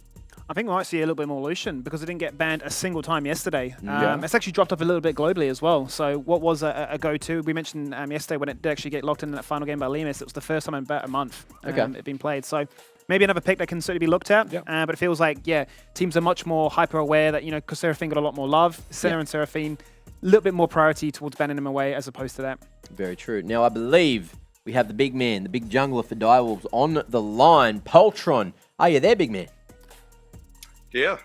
S2: I think we might see a little bit more Lucian because it didn't get banned a single time yesterday.
S4: Yeah.
S2: It's actually dropped off a little bit globally as well. So what was a go-to? We mentioned yesterday when it did actually get locked in that final game by Lemus, it was the first time in about a month it had been played. So maybe another pick that can certainly be looked at. But it feels like, yeah, teams are much more hyper-aware that, you know, because Seraphine got a lot more love. Senna and Seraphine, a little bit more priority towards banning them away as opposed to that.
S1: Very true. Now, I believe we have the big man, the big jungler for Direwolves on the line. Poltron. Are you there, big man?
S6: Yeah,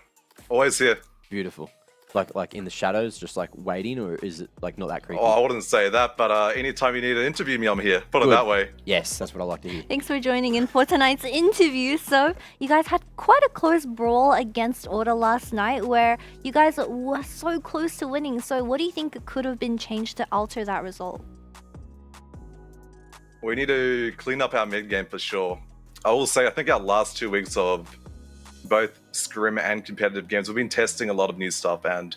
S6: always here.
S1: Beautiful. Like in the shadows, just like waiting, or is it like not that creepy?
S6: Oh, I wouldn't say that, but anytime you need to interview me, I'm here. Put it
S1: Good.
S6: that way.
S1: Yes, that's what I like to hear.
S5: Thanks for joining in for tonight's interview. So, you guys had quite a close brawl against Order last night where you guys were so close to winning. So, what do you think could have been changed to alter that result?
S6: We need to clean up our mid game for sure. I will say, I think our last 2 weeks of both scrim and competitive games, we've been testing a lot of new stuff. And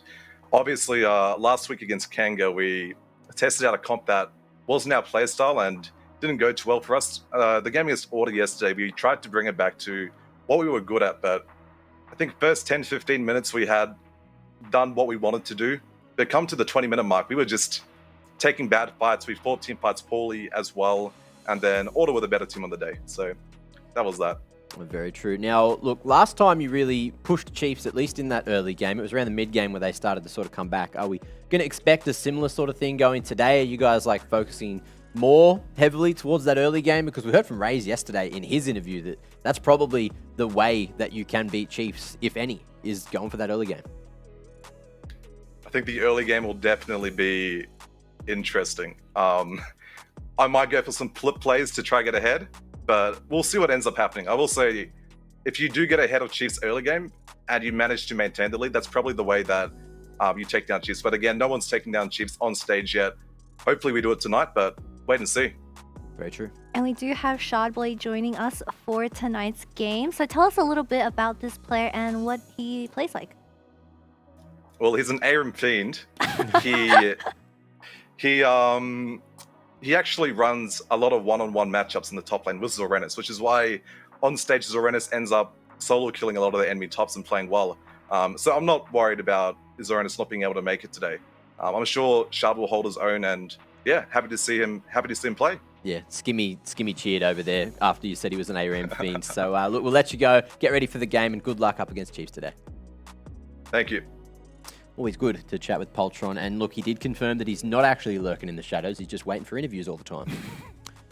S6: obviously, last week against Kanga, we tested out a comp that wasn't our playstyle and didn't go too well for us. The game against Order yesterday, we tried to bring it back to what we were good at, but I think first 10-15 minutes we had done what we wanted to do. But come to the 20-minute mark, we were just taking bad fights. We fought team fights poorly as well, and then Order were the better team on the day. So that was that.
S1: Very true. Now, look, last time you really pushed Chiefs, at least in that early game, it was around the mid game where they started to sort of come back. Are we going to expect a similar sort of thing going today? Are you guys like focusing more heavily towards that early game? Because we heard from Raze yesterday in his interview that that's probably the way that you can beat Chiefs, if any, is going for that early game.
S6: I think the early game will definitely be interesting. I might go for some flip plays to try get ahead, but we'll see what ends up happening. I will say, if you do get ahead of Chiefs early game and you manage to maintain the lead, that's probably the way that you take down Chiefs. But again, no one's taking down Chiefs on stage yet. Hopefully we do it tonight, but wait and see.
S1: Very true.
S5: And we do have Shadblade joining us for tonight's game. So, tell us a little bit about this player and what he plays like.
S6: Well, he's an ARAM fiend. He actually runs a lot of one-on-one matchups in the top lane with Zorenis, which is why on stage Zorenis ends up solo killing a lot of the enemy tops and playing well. So I'm not worried about Zorenis not being able to make it today. I'm sure Shard will hold his own, and yeah, happy to see him play.
S1: Yeah, Skimmy cheered over there after you said he was an ARAM fiend. So look, we'll let you go. Get ready for the game, and good luck up against Chiefs today.
S6: Thank you.
S1: Always good to chat with Poltron. And look, he did confirm that he's not actually lurking in the shadows. He's just waiting for interviews all the time.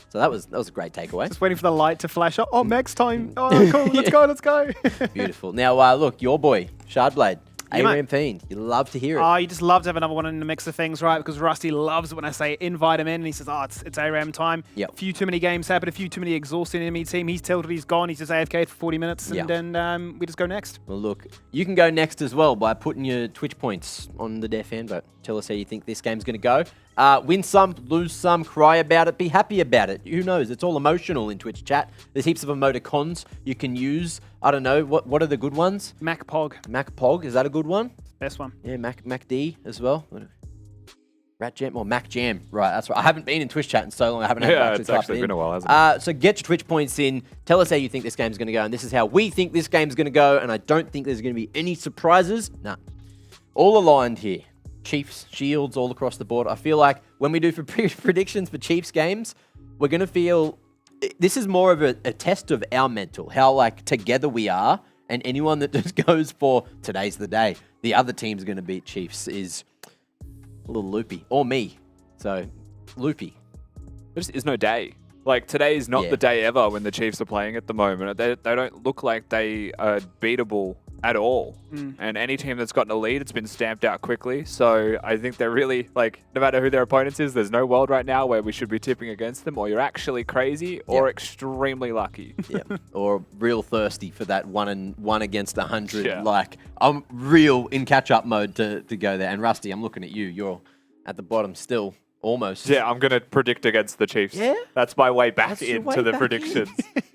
S1: So that was a great takeaway.
S2: Just waiting for the light to flash up. Oh, Meg's time. Oh, cool. Let's go.
S1: Beautiful. Now, look, your boy, Shardblade. ARAM Fiend. You love to hear it.
S2: Oh, you just love to have another one in the mix of things, right? Because Rusty loves it when I say invite him in, and he says, oh, it's ARAM time.
S1: Yep.
S2: A few too many games happen, a few too many exhausting enemy team. He's tilted, he's gone, he's just AFK'd for 40 minutes, and then we just go next.
S1: Well, look, you can go next as well by putting your Twitch points on the Dare fan vote. Tell us how you think this game's going to go. Win some, lose some, cry about it, be happy about it. Who knows? It's all emotional in Twitch chat. There's heaps of emoticons you can use. I don't know. What are the good ones?
S2: Mac Pog.
S1: Mac Pog, is that a good one?
S2: Best one.
S1: Yeah, Mac D as well. Rat Jam or Mac Jam. Right, that's right. I haven't been in Twitch chat in so long. I haven't had to actually
S4: it's actually been a while, hasn't it?
S1: So get your Twitch points in. Tell us how you think this game's going to go. And this is how we think this game's going to go. And I don't think there's going to be any surprises. Nah. All aligned here. Chiefs, Shields, all across the board. I feel like when we do for predictions for Chiefs games, we're going to feel... This is more of a test of our mental. How, like, together we are. And anyone that just goes for today's the day, the other team's going to beat Chiefs is a little loopy. Or me. So, loopy.
S4: There just is no day. Like, today is not the day ever when the Chiefs are playing at the moment. They don't look like they are beatable at all. And any team that's gotten a lead, it's been stamped out quickly. So I think they're really, like, no matter who their opponents is, there's no world right now where we should be tipping against them, or you're actually crazy or extremely lucky.
S1: Or real thirsty for that one against 100. Yeah. Like, I'm real in catch-up mode to go there. And Rusty, I'm looking at you. You're at the bottom still. Almost.
S4: Yeah, I'm going to predict against the Chiefs.
S1: Yeah?
S4: That's my way back into the predictions.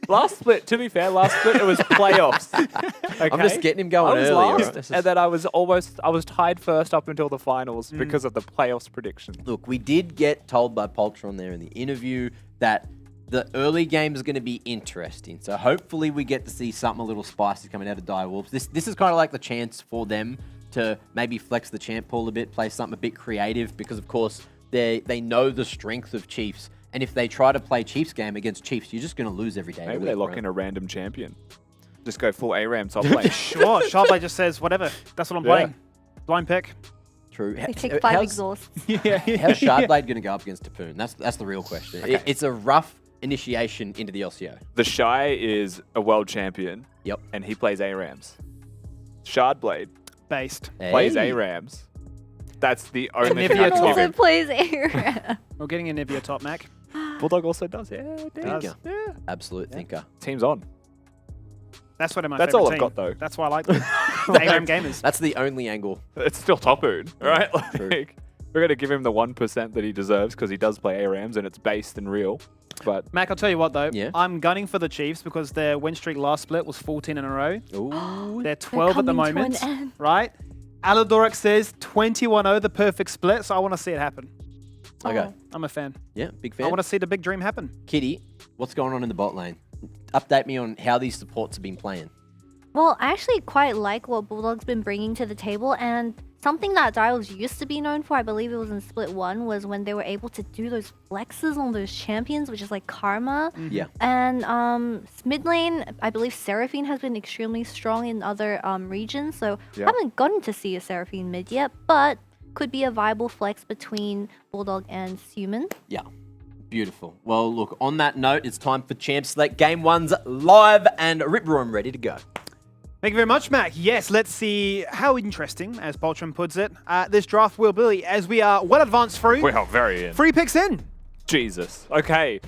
S4: Last split, to be fair, it was playoffs. Okay?
S1: I'm just getting him going early.
S4: Last, and then I was tied first up until the finals because of the playoffs predictions.
S1: Look, we did get told by Poltron there in the interview that the early game is going to be interesting. So hopefully we get to see something a little spicy coming out of Direwolves. This is kind of like the chance for them to maybe flex the champ pool a bit, play something a bit creative, because of course they know the strength of Chiefs. And if they try to play Chiefs game against Chiefs, you're just going to lose every day.
S4: Maybe they lock in a random champion. Just go full ARAM top lane.
S2: Sure, Sharplay just says, whatever. That's what I'm playing. Blind pick.
S1: True.
S5: They take 5 exhausts.
S1: How's Shardblade going to go up against Tapoon? That's the real question. Okay. It's a rough initiation into the LCO.
S4: The Shy is a world champion.
S1: Yep.
S4: And he plays ARAMs. Shardblade
S2: Based.
S4: plays ARAMs. That's the only thing
S2: Nivea
S4: I can give him.
S5: plays ARAM.
S2: We're getting a Nivea top, Mac.
S4: Bulldog also does. Yeah,
S1: Thinker.
S4: Yeah.
S1: Absolute thinker.
S4: Team's on.
S2: That's what
S4: That's all I've got, though.
S2: That's why I like them. ARAM gamers.
S1: That's the only angle.
S4: It's still Topoon, right? Like, we're going to give him the 1% that he deserves because he does play ARAMs and it's based and real. But
S2: Mac, I'll tell you what, though.
S1: Yeah.
S2: I'm gunning for the Chiefs because their win streak last split was 14 in a row.
S1: Ooh.
S2: They're 12 at the
S5: coming to
S2: moment,
S5: an end.
S2: right? Aladoric says 21-0, the perfect split, so I want to see it happen.
S1: Okay.
S5: Oh.
S2: I'm a fan.
S1: Yeah, big
S2: I
S1: fan.
S2: want to see the big dream happen.
S1: Kitty, what's going on in the bot lane? Update me on how these supports have been playing.
S5: Well, I actually quite like what Bulldog's been bringing to the table, and something that Dials used to be known for, I believe it was in Split 1, was when they were able to do those flexes on those champions, which is like Karma.
S1: Yeah.
S5: And mid lane, I believe Seraphine has been extremely strong in other regions, so I haven't gotten to see a Seraphine mid yet, but could be a viable flex between Bulldog and Suman.
S1: Yeah. Beautiful. Well, look, on that note, it's time for Champ Select. Game 1's live and Rip Room ready to go.
S2: Thank you very much, Mac. Yes, let's see how interesting, as Poltron puts it, this draft will be, as we are well advanced through.
S4: we are very in.
S2: 3 picks in.
S4: Jesus. Okay.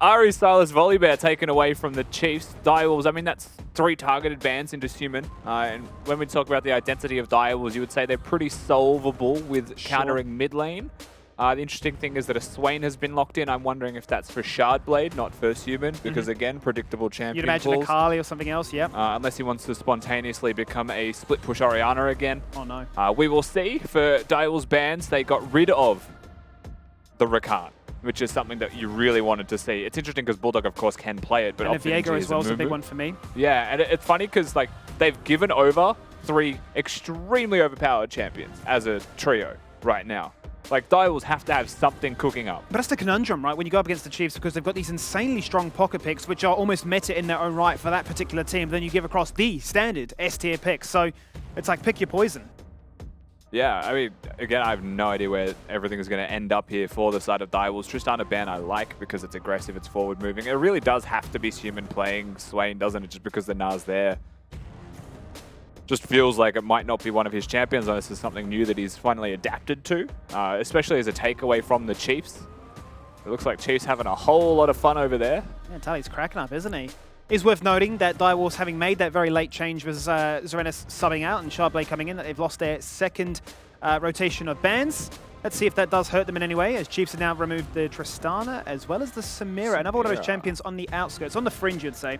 S4: Ari Silas Volibear taken away from the Chiefs. Direwolves, I mean, that's 3 targeted bans into Human. And when we talk about the identity of Direwolves, you would say they're pretty solvable with countering mid lane. The interesting thing is that a Swain has been locked in. I'm wondering if that's for Shardblade, not for Human, because again, predictable champion
S2: You'd imagine
S4: pools.
S2: a Kali or something else, yep.
S4: Unless he wants to spontaneously become a split push Orianna again.
S2: Oh no.
S4: We will see. For Direwolves bans, they got rid of the Rakan, which is something that you really wanted to see. It's interesting because Bulldog, of course, can play it, but
S2: And the
S4: Optimus
S2: Viego as
S4: is
S2: well is a big
S4: Mumu.
S2: one for me.
S4: Yeah, and it's funny because like they've given over 3 extremely overpowered champions as a trio right now. Like, Direwolves have to have something cooking up.
S2: But that's the conundrum, right, when you go up against the Chiefs, because they've got these insanely strong pocket picks, which are almost meta in their own right for that particular team. Then you give across the standard S-tier picks. So it's like, pick your poison.
S4: Yeah, I mean, again, I have no idea where everything is going to end up here for the side of Direwolves. Tristana ban I like because it's aggressive, it's forward moving. It really does have to be Human playing Swain, doesn't it, just because the Nars there. just feels like it might not be one of his champions unless this is something new that he's finally adapted to, especially as a takeaway from the Chiefs. It looks like Chiefs having a whole lot of fun over there.
S2: Yeah, Tali's cracking up, isn't he? It's worth noting that Direwolves, having made that very late change with Zorenis subbing out and Charblet coming in, that they've lost their second rotation of bans. Let's see if that does hurt them in any way, as Chiefs have now removed the Tristana as well as the Samira, another one of those champions on the outskirts, on the fringe, you'd say.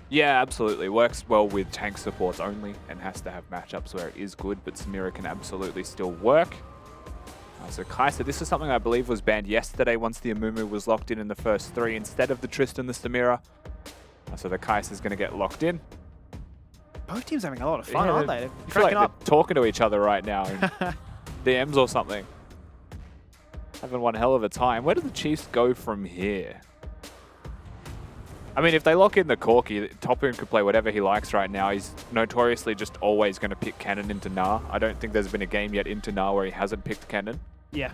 S4: Yeah, absolutely. Works well with tank supports only and has to have matchups where it is good, but Samira can absolutely still work. So Kai'Sa, this is something I believe was banned yesterday once the Amumu was locked in the first 3 instead of the Tristan, the Samira. So the Kai'Sa is going to get locked in.
S2: Both teams having a lot of fun, aren't they? They're
S4: I feel like
S2: cracking up.
S4: they're talking to each other right now in DMs or something. Having one hell of a time. Where do the Chiefs go from here? I mean, if they lock in the Corki, Topoon could play whatever he likes right now. He's notoriously just always going to pick Cannon into Nah. I don't think there's been a game yet into Nah where he hasn't picked Cannon.
S2: Yeah.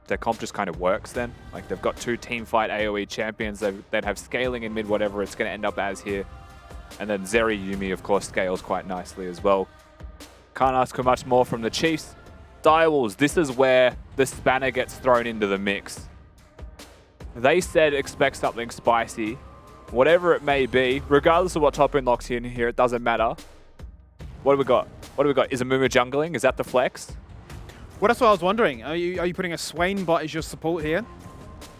S4: Their comp just kind of works then. Like, they've got 2 teamfight AoE champions. They'd have scaling in mid, whatever it's going to end up as here. And then Zeri Yuumi, of course, scales quite nicely as well. Can't ask for much more from the Chiefs. Direwolves, this is where the spanner gets thrown into the mix. They said expect something spicy. Whatever it may be, regardless of what Topoon locks in here, it doesn't matter. What do we got? What do we got? Is Amumu jungling? Is that the flex?
S2: Well, that's what I was wondering. Are you putting a Swain bot as your support here?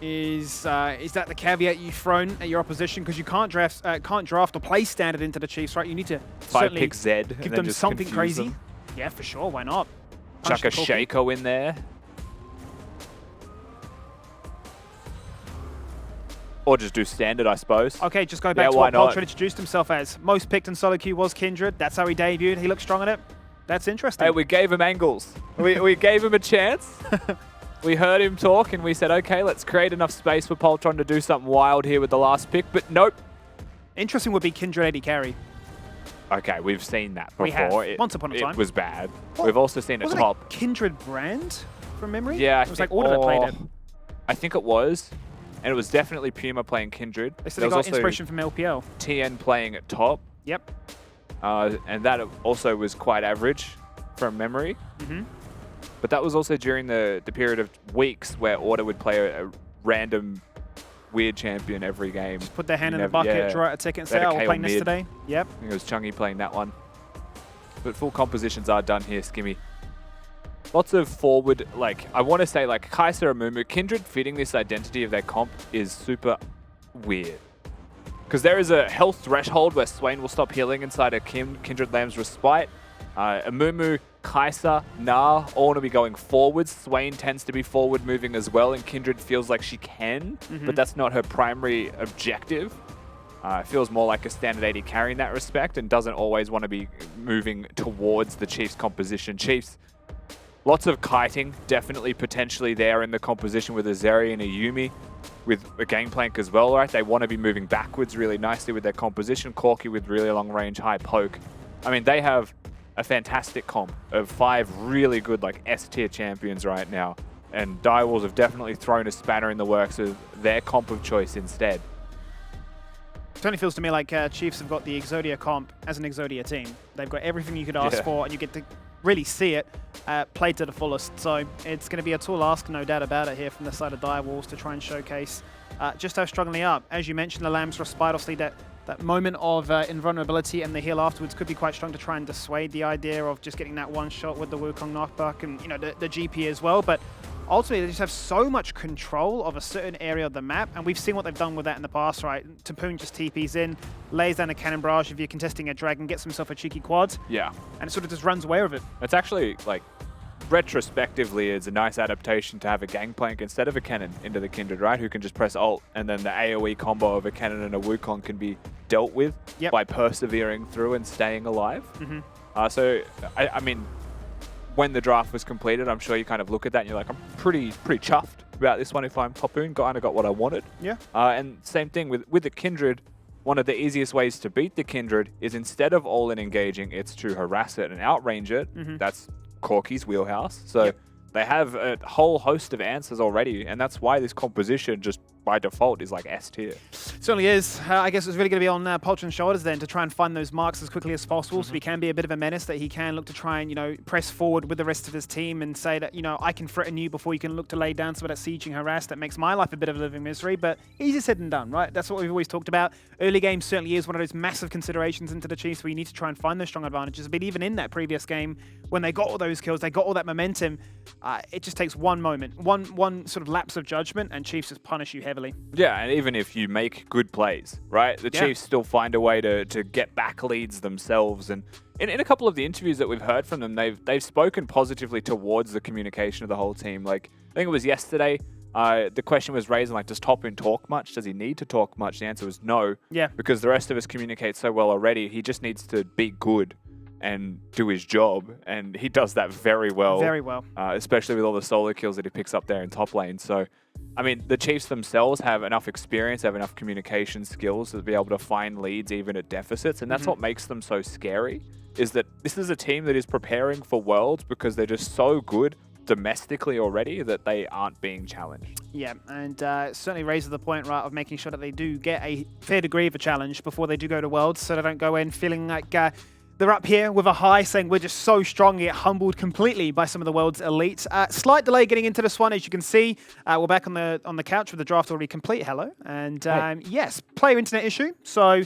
S2: Is that the caveat you've thrown at your opposition? Because you can't draft or play standard into the Chiefs, right? You need to certainly
S4: pick Zed,
S2: give
S4: and then
S2: them
S4: just
S2: something
S4: confuse
S2: crazy.
S4: them.
S2: Yeah, for sure. Why not?
S4: Chuck a
S2: Punch the Corki.
S4: Shaco in there. Or just do standard, I suppose.
S2: Okay, just go back to
S4: why
S2: what
S4: not?
S2: Poltron introduced himself as. Most picked in solo queue was Kindred. That's how he debuted. He looked strong at it. That's interesting.
S4: Hey, we gave him angles. we gave him a chance. We heard him talk and we said, okay, let's create enough space for Poltron to do something wild here with the last pick, but nope.
S2: Interesting would be Kindred AD carry.
S4: Okay, we've seen that before.
S2: We have. Once upon a time.
S4: It was bad.
S2: What?
S4: We've also seen it
S2: Wasn't
S4: top.
S2: it Kindred brand from memory?
S4: Yeah,
S2: it was like Order that played it.
S4: I think it was. And it was definitely Puma playing Kindred.
S2: They said
S4: There
S2: they
S4: was
S2: got
S4: also
S2: inspiration from LPL.
S4: TN playing at top.
S2: Yep.
S4: And that also was quite average from memory. But that was also during the period of weeks where Order would play a random weird champion every game.
S2: Just put their hand in the bucket, draw out a ticket and say, oh, we're playing this today. Yep.
S4: I think it was Chungy playing that one. But full compositions are done here, Skimmy. Lots of forward, like, I want to say, like, Kai'Sa Amumu, Kindred fitting this identity of their comp is super weird. Because there is a health threshold where Swain will stop healing inside a Kindred Lamb's Respite. Amumu, Kai'Sa, Nah, all want to be going forwards. Swain tends to be forward moving as well, and Kindred feels like she can, but that's not her primary objective. It feels more like a standard AD carry in that respect, and doesn't always want to be moving towards the Chiefs composition. Chiefs, lots of kiting, definitely potentially there in the composition with a Zeri and a Yuumi, with a Gangplank as well, right? They want to be moving backwards really nicely with their composition. Corki with really long range, high poke. I mean, they have a fantastic comp of 5 really good, like, S-tier champions right now. And Direwolves have definitely thrown a spanner in the works with their comp of choice instead.
S2: It certainly feels to me like Chiefs have got the Exodia comp as an Exodia team. They've got everything you could ask for, and you get to really see it played to the fullest. So it's going to be a tall ask, no doubt about it, here from the side of Direwolves to try and showcase just how strong they are. As you mentioned, the Lamb's Respite, obviously that moment of invulnerability and the heal afterwards could be quite strong to try and dissuade the idea of just getting that one shot with the Wukong knockback and, you know, the GP as well. But ultimately, they just have so much control of a certain area of the map, and we've seen what they've done with that in the past, right? Tapoon just TPs in, lays down a cannon barrage if you're contesting a dragon, gets himself a cheeky quad,
S4: Yeah.
S2: and it sort of just runs away with it.
S4: It's actually, like, retrospectively, it's a nice adaptation to have a Gangplank instead of a cannon into the Kindred, right? Who can just press ult, and then the AoE combo of a cannon and a Wukong can be dealt with by persevering through and staying alive. So, I mean, when the draft was completed, I'm sure you kind of look at that and you're like, I'm pretty chuffed about this one if I'm Topoon. Kind of got what I wanted.
S2: Yeah.
S4: And same thing with the Kindred. One of the easiest ways to beat the Kindred is instead of all-in engaging, it's to harass it and outrange it. That's Corki's wheelhouse. So they have a whole host of answers already, and that's why this composition just by default is like S tier.
S2: Certainly is. I guess it's really going to be on Poltron's shoulders then to try and find those marks as quickly as possible, so he can be a bit of a menace, that he can look to try and, you know, press forward with the rest of his team and say that, you know, I can threaten you before you can look to lay down some of that sieging harass that makes my life a bit of a living misery. But easier said than done, right? That's what we've always talked about. Early game certainly is one of those massive considerations into the Chiefs where you need to try and find those strong advantages. But even in that previous game, when they got all those kills, they got all that momentum, it just takes one moment, one sort of lapse of judgment, and Chiefs just punish you heavily.
S4: Yeah, and even if you make good plays, right, the Chiefs still find a way to get back leads themselves. And in a couple of the interviews that we've heard from them, they've spoken positively towards the communication of the whole team. Like, I think it was yesterday, the question was raised, like, does Toppin talk much? Does he need to talk much? The answer was no. Yeah. Because the rest of us communicate so well already. He just needs to be good and do his job, and he does that very well.
S2: Very well.
S4: Especially with all the solo kills that he picks up there in top lane. So, I mean, the Chiefs themselves have enough experience, have enough communication skills to be able to find leads even at deficits, and that's what makes them so scary, is that this is a team that is preparing for Worlds because they're just so good domestically already that they aren't being challenged.
S2: Yeah, and certainly raises the point, right, of making sure that they do get a fair degree of a challenge before they do go to Worlds, so they don't go in feeling like they're up here with a high, saying we're just so strong, get humbled completely by some of the world's elite. Slight delay getting into this one, as you can see. We're back on the couch with the draft already complete. Hello, and yes, player internet issue. So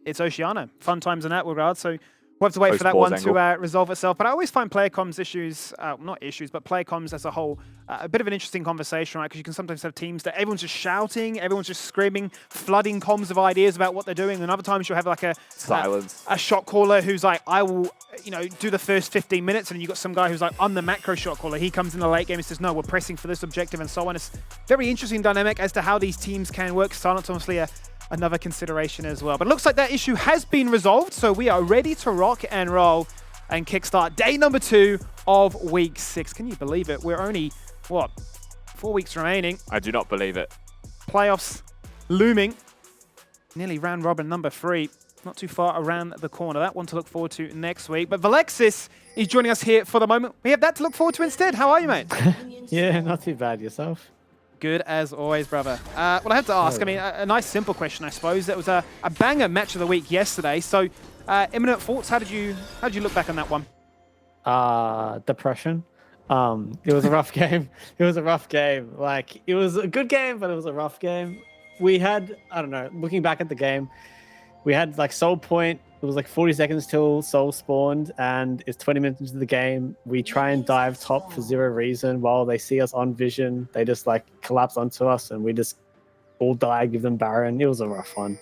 S2: it's Oceania. Fun times in that regard. So we'll have to wait for that one to resolve itself. But I always find player comms issues, not issues, but player comms as a whole, a bit of an interesting conversation, right? Because you can sometimes have teams that everyone's just shouting, everyone's just screaming, flooding comms of ideas about what they're doing. And other times you'll have like a shot caller who's like, I will, you know, do the first 15 minutes. And you've got some guy who's like, I'm the macro shot caller. He comes in the late game and says, no, we're pressing for this objective and so on. It's very interesting dynamic as to how these teams can work. Silence, honestly, another consideration as well. But it looks like that issue has been resolved, so we are ready to rock and roll and kickstart day number 2 of week 6. Can you believe it? We're only, what, 4 weeks remaining.
S4: I do not believe it.
S2: Playoffs looming. Nearly round robin number 3. Not too far around the corner. That one to look forward to next week. But Valexis is joining us here for the moment. We have that to look forward to instead. How are you, mate?
S7: Yeah, not too bad. Yourself?
S2: Good as always, brother. Well, I have to ask, I mean, a nice simple question, I suppose. That was a banger match of the week yesterday. So, imminent thoughts, how did you look back on that one?
S7: Depression. It was a rough game. It was a rough game. Like, it was a good game, but it was a rough game. We had, I don't know, looking back at the game, we had like Soul Point. It was like 40 seconds till Soul spawned, and it's 20 minutes into the game. We try and dive top for zero reason. While they see us on vision, they just like collapse onto us, and we just all die, give them Baron. It was a rough one.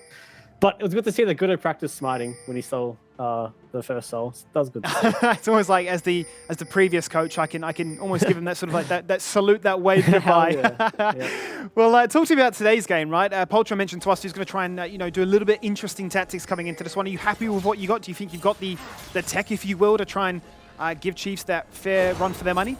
S7: But it was good to see the good at practice smiting when he stole the first soul. That was good to see.
S2: It's almost like as the previous coach, I can almost give him that sort of like that salute, that wave goodbye. Yeah. Well, talk to me about today's game, right? Poltron mentioned to us he's going to try and do a little bit interesting tactics coming into this one. Are you happy with what you got? Do you think you've got the tech, if you will, to try and give Chiefs that fair run for their money?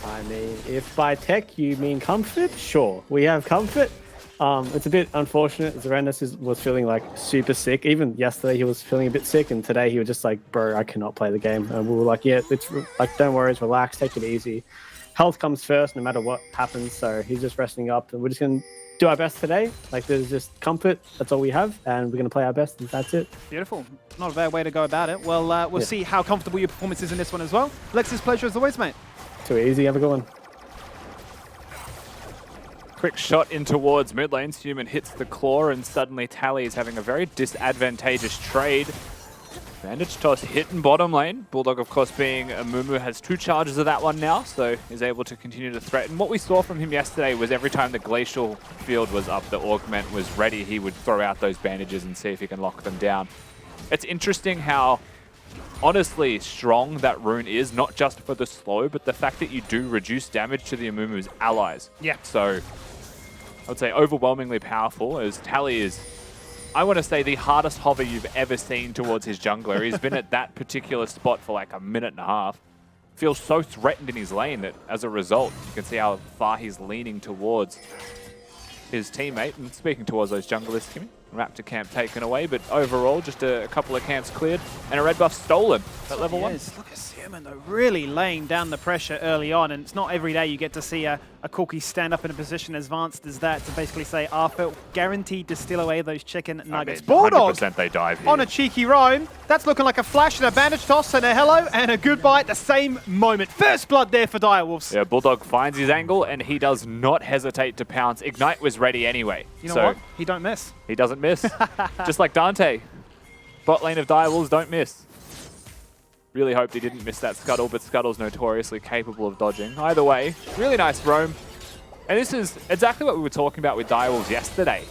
S7: I mean, if by tech you mean comfort, sure, we have comfort. It's a bit unfortunate. Zarendis was feeling like super sick. Even yesterday he was feeling a bit sick, and today he was just like, bro, I cannot play the game. And we were like, yeah, it's like, don't worry, relax, take it easy. Health comes first no matter what happens, so he's just resting up, and we're just going to do our best today. Like, there's just comfort, that's all we have, and we're going to play our best, and that's it.
S2: Beautiful. Not a bad way to go about it. Well, we'll see how comfortable your performance is in this one as well. Lex's pleasure as always, mate.
S7: Too easy, have a good one.
S4: Quick shot in towards mid lane. Human hits the claw, and suddenly Tally is having a very disadvantageous trade. Bandage toss hit in bottom lane. Bulldog, of course, being a Mumu, has 2 charges of that one now, so is able to continue to threaten. What we saw from him yesterday was every time the Glacial field was up, the Augment was ready, he would throw out those bandages and see if he can lock them down. It's interesting how honestly strong that rune is, not just for the slow, but the fact that you do reduce damage to the Amumu's allies.
S2: Yeah.
S4: So I would say overwhelmingly powerful, as Tally is, I want to say, the hardest hover you've ever seen towards his jungler. He's been at that particular spot for like a minute and a half. Feels so threatened in his lane that as a result, you can see how far he's leaning towards his teammate. And speaking towards those junglers, Kimmy, Raptor camp taken away, but overall just a couple of camps cleared and a red buff stolen at level 1.
S2: Look at Human, though, really laying down the pressure early on, and it's not every day you get to see a Corki stand up in a position as advanced as that to basically say, Arthur, guaranteed to steal away those chicken nuggets. Bulldog
S4: 100% they dive here.
S2: on a cheeky roam. That's looking like a flash and a bandage toss and a hello and a goodbye at the same moment. First blood there for Direwolves.
S4: Yeah, Bulldog finds his angle, and he does not hesitate to pounce. Ignite was ready anyway.
S2: You know what? He don't miss.
S4: He doesn't miss. Just like Dante. Bot lane of Direwolves don't miss. Really hoped he didn't miss that Scuttle, but Scuttle's notoriously capable of dodging. Either way, really nice roam. And this is exactly what we were talking about with Direwolves yesterday.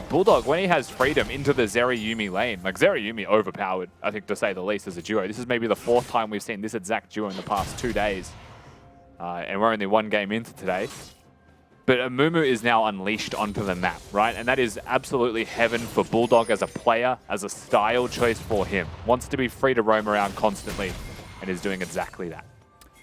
S4: Bulldog, when he has freedom into the Zeri-Yuumi lane, like Zeri-Yuumi overpowered, I think to say the least, as a duo. This is maybe the 4th time we've seen this exact duo in the past 2 days. And we're only 1 game into today. But Amumu is now unleashed onto the map, right? And that is absolutely heaven for Bulldog as a player, as a style choice for him. Wants to be free to roam around constantly, and is doing exactly that.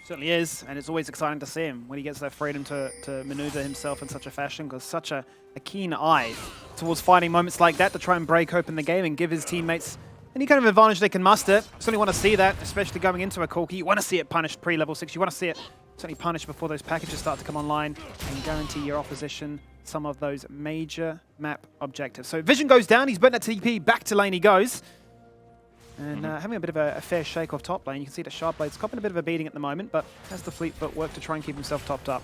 S2: Certainly is, and it's always exciting to see him when he gets that freedom to maneuver himself in such a fashion, because such a keen eye towards finding moments like that to try and break open the game and give his teammates any kind of advantage they can muster. Certainly want to see that, especially going into a Corki. You want to see it punished pre-level 6. You want to see it certainly punished before those packages start to come online and guarantee your opposition some of those major map objectives. So Vision goes down. He's burnt that TP. Back to lane he goes. And having a bit of a fair shake off top lane. You can see that Sharpblade's copping a bit of a beating at the moment, but has the fleet foot work to try and keep himself topped up.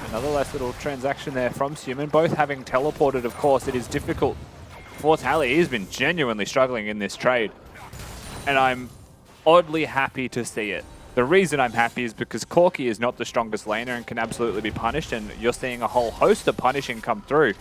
S4: Another last little transaction there from Suman. Both having teleported, of course, it is difficult for Tally. He's been genuinely struggling in this trade. And I'm oddly happy to see it. The reason I'm happy is because Corki is not the strongest laner and can absolutely be punished, and you're seeing a whole host of punishing come through.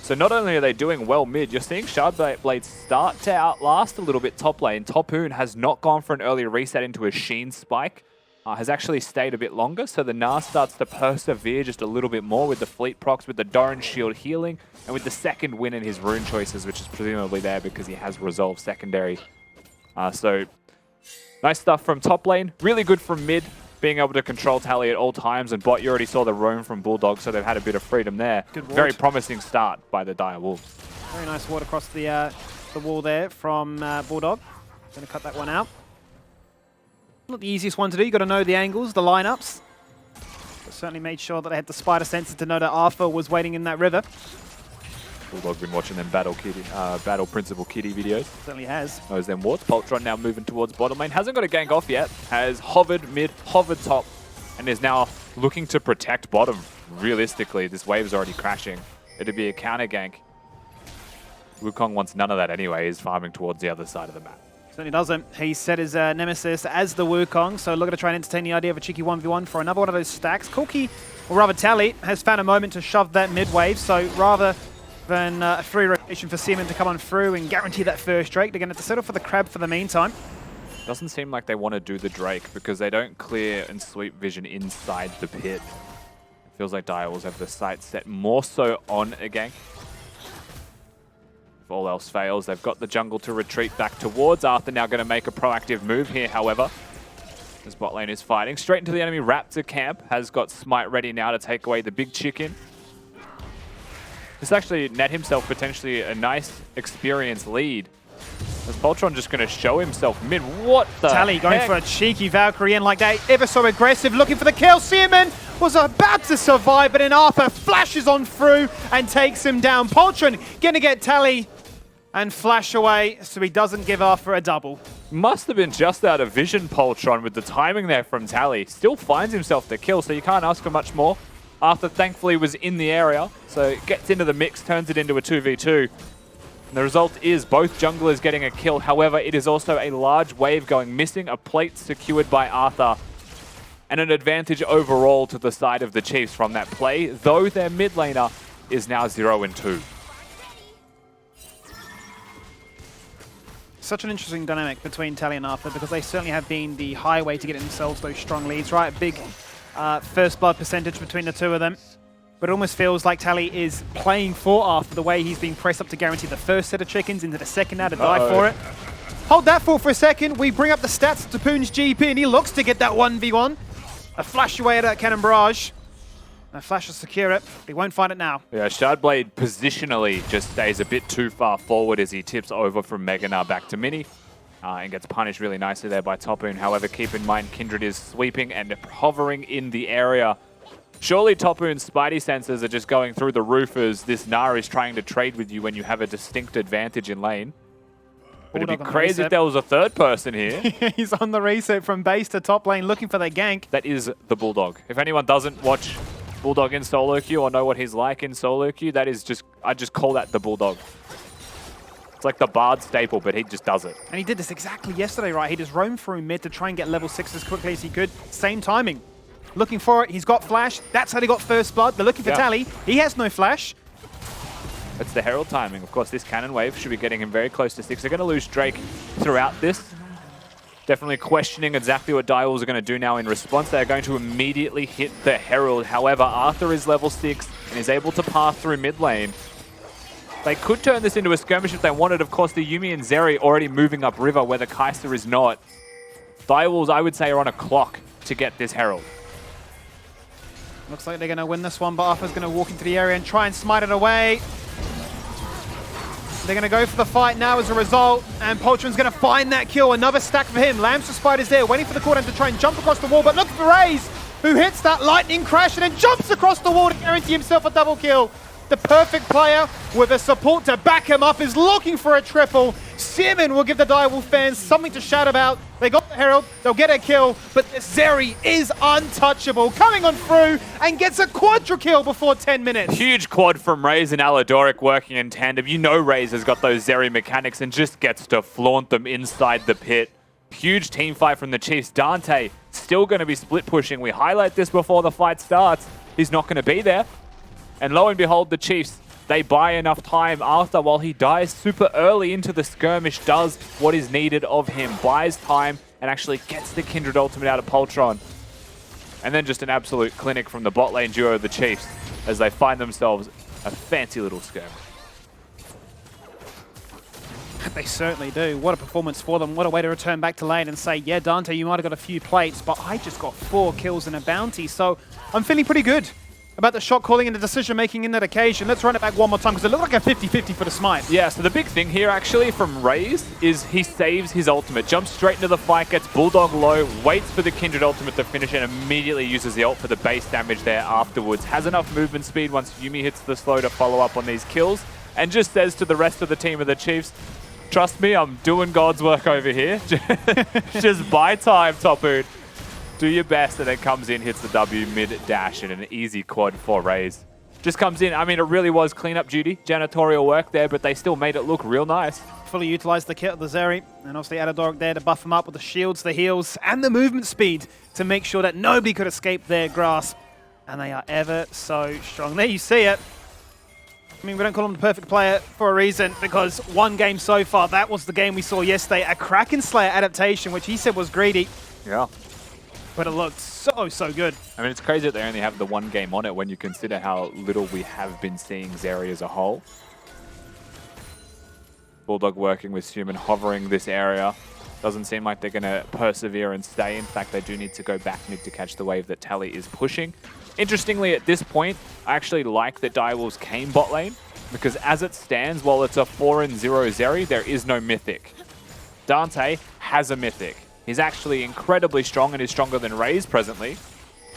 S4: So not only are they doing well mid, you're seeing Shardblade start to outlast a little bit top lane. Topoon has not gone for an early reset into a Sheen spike, has actually stayed a bit longer, so the Gnar starts to persevere just a little bit more with the fleet procs, with the Doran shield healing, and with the second win in his rune choices, which is presumably there because he has Resolve secondary. So nice stuff from top lane, really good from mid, being able to control Tally at all times, and bot, you already saw the roam from Bulldog, so they've had a bit of freedom there.
S2: Good ward.
S4: Very promising start by the Dire Wolves.
S2: Very nice ward across the wall there from Bulldog. Going to cut that one out. Not the easiest one to do. You've got to know the angles, the lineups. But certainly made sure that they had the spider sensor to know that Arthur was waiting in that river.
S4: Bulldog been watching them battle Principal Kitty videos.
S2: Certainly has.
S4: Knows them wards. Poltron now moving towards bottom lane. Hasn't got a gank off yet. Has hovered mid, hovered top, and is now looking to protect bottom. Realistically, this wave's already crashing. It'd be a counter gank. Wukong wants none of that anyway. He's farming towards the other side of the map.
S2: Certainly doesn't. He set his nemesis as the Wukong, so looking to try and entertain the idea of a cheeky 1v1 for another one of those stacks. Corki, or rather Tally, has found a moment to shove that mid wave, so rather than a free rotation for Seaman to come on through and guarantee that first Drake, they're going to have to settle for the Crab for the meantime.
S4: Doesn't seem like they want to do the Drake because they don't clear and sweep Vision inside the pit. It feels like Direwolves have the sight set more so on a gank. If all else fails, they've got the jungle to retreat back towards. Arthur now going to make a proactive move here, however. This bot lane is fighting. Straight into the enemy Raptor camp. Has got Smite ready now to take away the big chicken. This actually net himself potentially a nice experience lead. Is Poltron just going to show himself mid? What the
S2: Tally going
S4: heck?
S2: for a cheeky Valkyrie in like that, ever so aggressive, looking for the kill. Seaman was about to survive, but then Arthur flashes on through and takes him down. Poltron going to get Tally and flash away, so he doesn't give Arthur a double.
S4: Must have been just out of vision, Poltron, with the timing there from Tally. Still finds himself the kill, so you can't ask for much more. Arthur thankfully was in the area, so gets into the mix, turns it into a 2v2. And the result is both junglers getting a kill. However, it is also a large wave going missing, a plate secured by Arthur, and an advantage overall to the side of the Chiefs from that play, though their mid laner is now 0-2.
S2: Such an interesting dynamic between Tally and Arthur, because they certainly have been the highway to get themselves those strong leads, right? Big first blood percentage between the two of them. But it almost feels like Tally is playing for Arthur the way he's being pressed up to guarantee the first set of chickens into the second now to die for it. Hold that for a second. We bring up the stats to Poon's GP, and he looks to get that 1v1. A flash away at that cannon barrage. A flash to secure it, but he won't find it now.
S4: Yeah, Shardblade positionally just stays a bit too far forward as he tips over from Mega Gnar back to Mini. and gets punished really nicely there by Topoon. However, keep in mind, Kindred is sweeping and hovering in the area. Surely Topoon's Spidey sensors are just going through the roof as this Gnar is trying to trade with you when you have a distinct advantage in lane. But it'd be crazy if there was a third person here.
S2: He's on the reset from base to top lane looking for the gank.
S4: That is the Bulldog. If anyone doesn't watch Bulldog in solo queue or know what he's like in solo queue, that is just, I just call that the Bulldog. It's like the Bard staple, but he just does it.
S2: And he did this exactly yesterday, right? He just roamed through mid to try and get level 6 as quickly as he could. Same timing. Looking for it. He's got flash. That's how they got first blood. They're looking for Tally. He has no flash.
S4: It's the Herald timing. Of course, this cannon wave should be getting him very close to 6. They're going to lose Drake throughout this. Definitely questioning exactly what Direwolves are going to do now in response. They're going to immediately hit the Herald. However, Arthur is level 6 and is able to pass through mid lane. They could turn this into a skirmish if they wanted. Of course, the Yuumi and Zeri already moving up river where the Kai'Sa is not. Direwolves, I would say, are on a clock to get this Herald.
S2: Looks like they're going to win this one, but Arthur's going to walk into the area and try and smite it away. They're going to go for the fight now as a result, and Poltron's going to find that kill. Another stack for him. Lambs for Spider's there, waiting for the cooldown to try and jump across the wall, but look for Raze, who hits that lightning crash and then jumps across the wall to guarantee himself a double kill. The perfect player with a support to back him up is looking for a triple. Seaman will give the Direwolf fans something to shout about. They got the Herald, they'll get a kill, but Zeri is untouchable, coming on through and gets a quadra kill before 10 minutes.
S4: Huge quad from Raze and Aladoric working in tandem. You know Raze has got those Zeri mechanics and just gets to flaunt them inside the pit. Huge team fight from the Chiefs. Dante still going to be split pushing. We highlight this before the fight starts. He's not going to be there. And lo and behold, the Chiefs, they buy enough time. Arthur, while he dies super early into the skirmish, does what is needed of him. Buys time and actually gets the Kindred ultimate out of Poltron. And then just an absolute clinic from the bot lane duo of the Chiefs as they find themselves a fancy little skirmish.
S2: They certainly do. What a performance for them. What a way to return back to lane and say, yeah, Dante, you might have got a few plates, but I just got 4 kills and a bounty. So I'm feeling pretty good about the shot calling and the decision making in that occasion. Let's run it back one more time because it looked like a 50-50 for the smite.
S4: Yeah, so the big thing here actually from Raze is he saves his ultimate, jumps straight into the fight, gets Bulldog low, waits for the Kindred ultimate to finish and immediately uses the ult for the base damage there afterwards. Has enough movement speed once Yuumi hits the slow to follow up on these kills and just says to the rest of the team of the Chiefs, trust me, I'm doing God's work over here. Just buy time, Topoon. Do your best, and then comes in, hits the W mid-dash, and an easy quad for Raze. Just comes in. I mean, it really was cleanup duty, janitorial work there, but they still made it look real nice.
S2: Fully utilized the kit of the Zeri, and obviously Aladoric there to buff him up with the shields, the heals, and the movement speed to make sure that nobody could escape their grasp. And they are ever so strong. There you see it. I mean, we don't call him the perfect player for a reason, because one game so far, that was the game we saw yesterday, a Kraken Slayer adaptation, which he said was greedy.
S4: Yeah.
S2: But it looked so, so good.
S4: I mean, it's crazy that they only have the one game on it when you consider how little we have been seeing Zeri as a whole. Bulldog working with Human, hovering this area. Doesn't seem like they're going to persevere and stay. In fact, they do need to go back mid to catch the wave that Tally is pushing. Interestingly, at this point, I actually like that Direwolves came bot lane, because as it stands, while it's a 4-0 Zeri, there is no mythic. Dante has a mythic. He's actually incredibly strong and is stronger than Raze presently.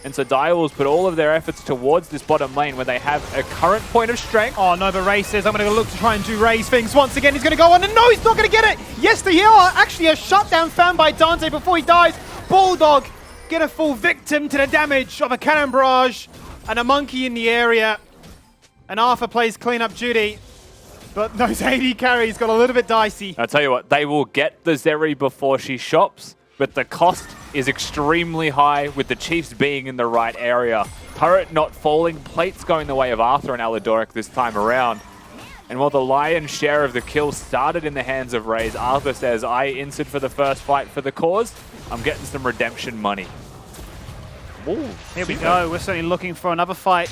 S4: And so Direwolves put all of their efforts towards this bottom lane where they have a current point of strength.
S2: Oh no, but Raze says, I'm going to look to try and do Raze things once again. He's going to go on, and no, he's not going to get it. Yes, the heal, actually a shutdown found by Dante before he dies. Bulldog get a full victim to the damage of a cannon barrage and a monkey in the area. And Arthur plays cleanup duty. But those AD carries got a little bit dicey.
S4: I'll tell you what, they will get the Zeri before she shops, but the cost is extremely high with the Chiefs being in the right area. Turret not falling, plates going the way of Arthur and Aladoric this time around. And while the lion's share of the kills started in the hands of Raze, Arthur says, I insid for the first fight for the cause. I'm getting some redemption money. Ooh,
S2: here we go. We're certainly looking for another fight.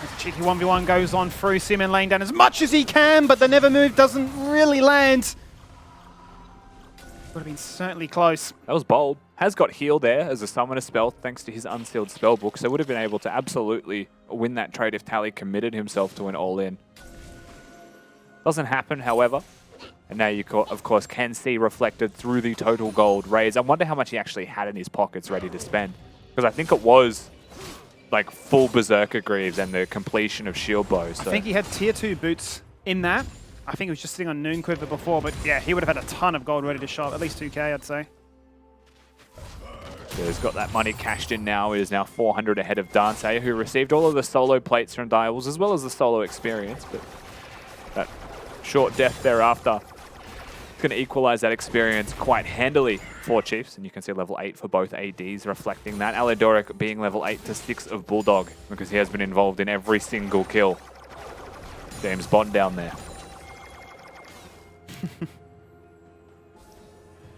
S2: As a cheeky 1v1 goes on through, Seaman laying down as much as he can, but the never move doesn't really land. Would have been certainly close.
S4: That was bold. Has got heal there as a summoner spell thanks to his unsealed spellbook, so would have been able to absolutely win that trade if Tally committed himself to an all-in. Doesn't happen, however. And now you, of course, can see reflected through the total gold raise. I wonder how much he actually had in his pockets ready to spend. Because I think it was like full Berserker Greaves and the completion of Shield Bow. So.
S2: I think he had tier 2 boots in that. I think he was just sitting on Noon Quiver before, but yeah, he would have had a ton of gold ready to shop. At least 2k, I'd say.
S4: Yeah, he's got that money cashed in now. He is now 400 ahead of Dante, who received all of the solo plates from Direwolves, as well as the solo experience. But that short death thereafter is going to equalize that experience quite handily for Chiefs. And you can see level 8 for both ADs reflecting that. Alidoric being level 8 to 6 of Bulldog, because he has been involved in every single kill. James Bond down there.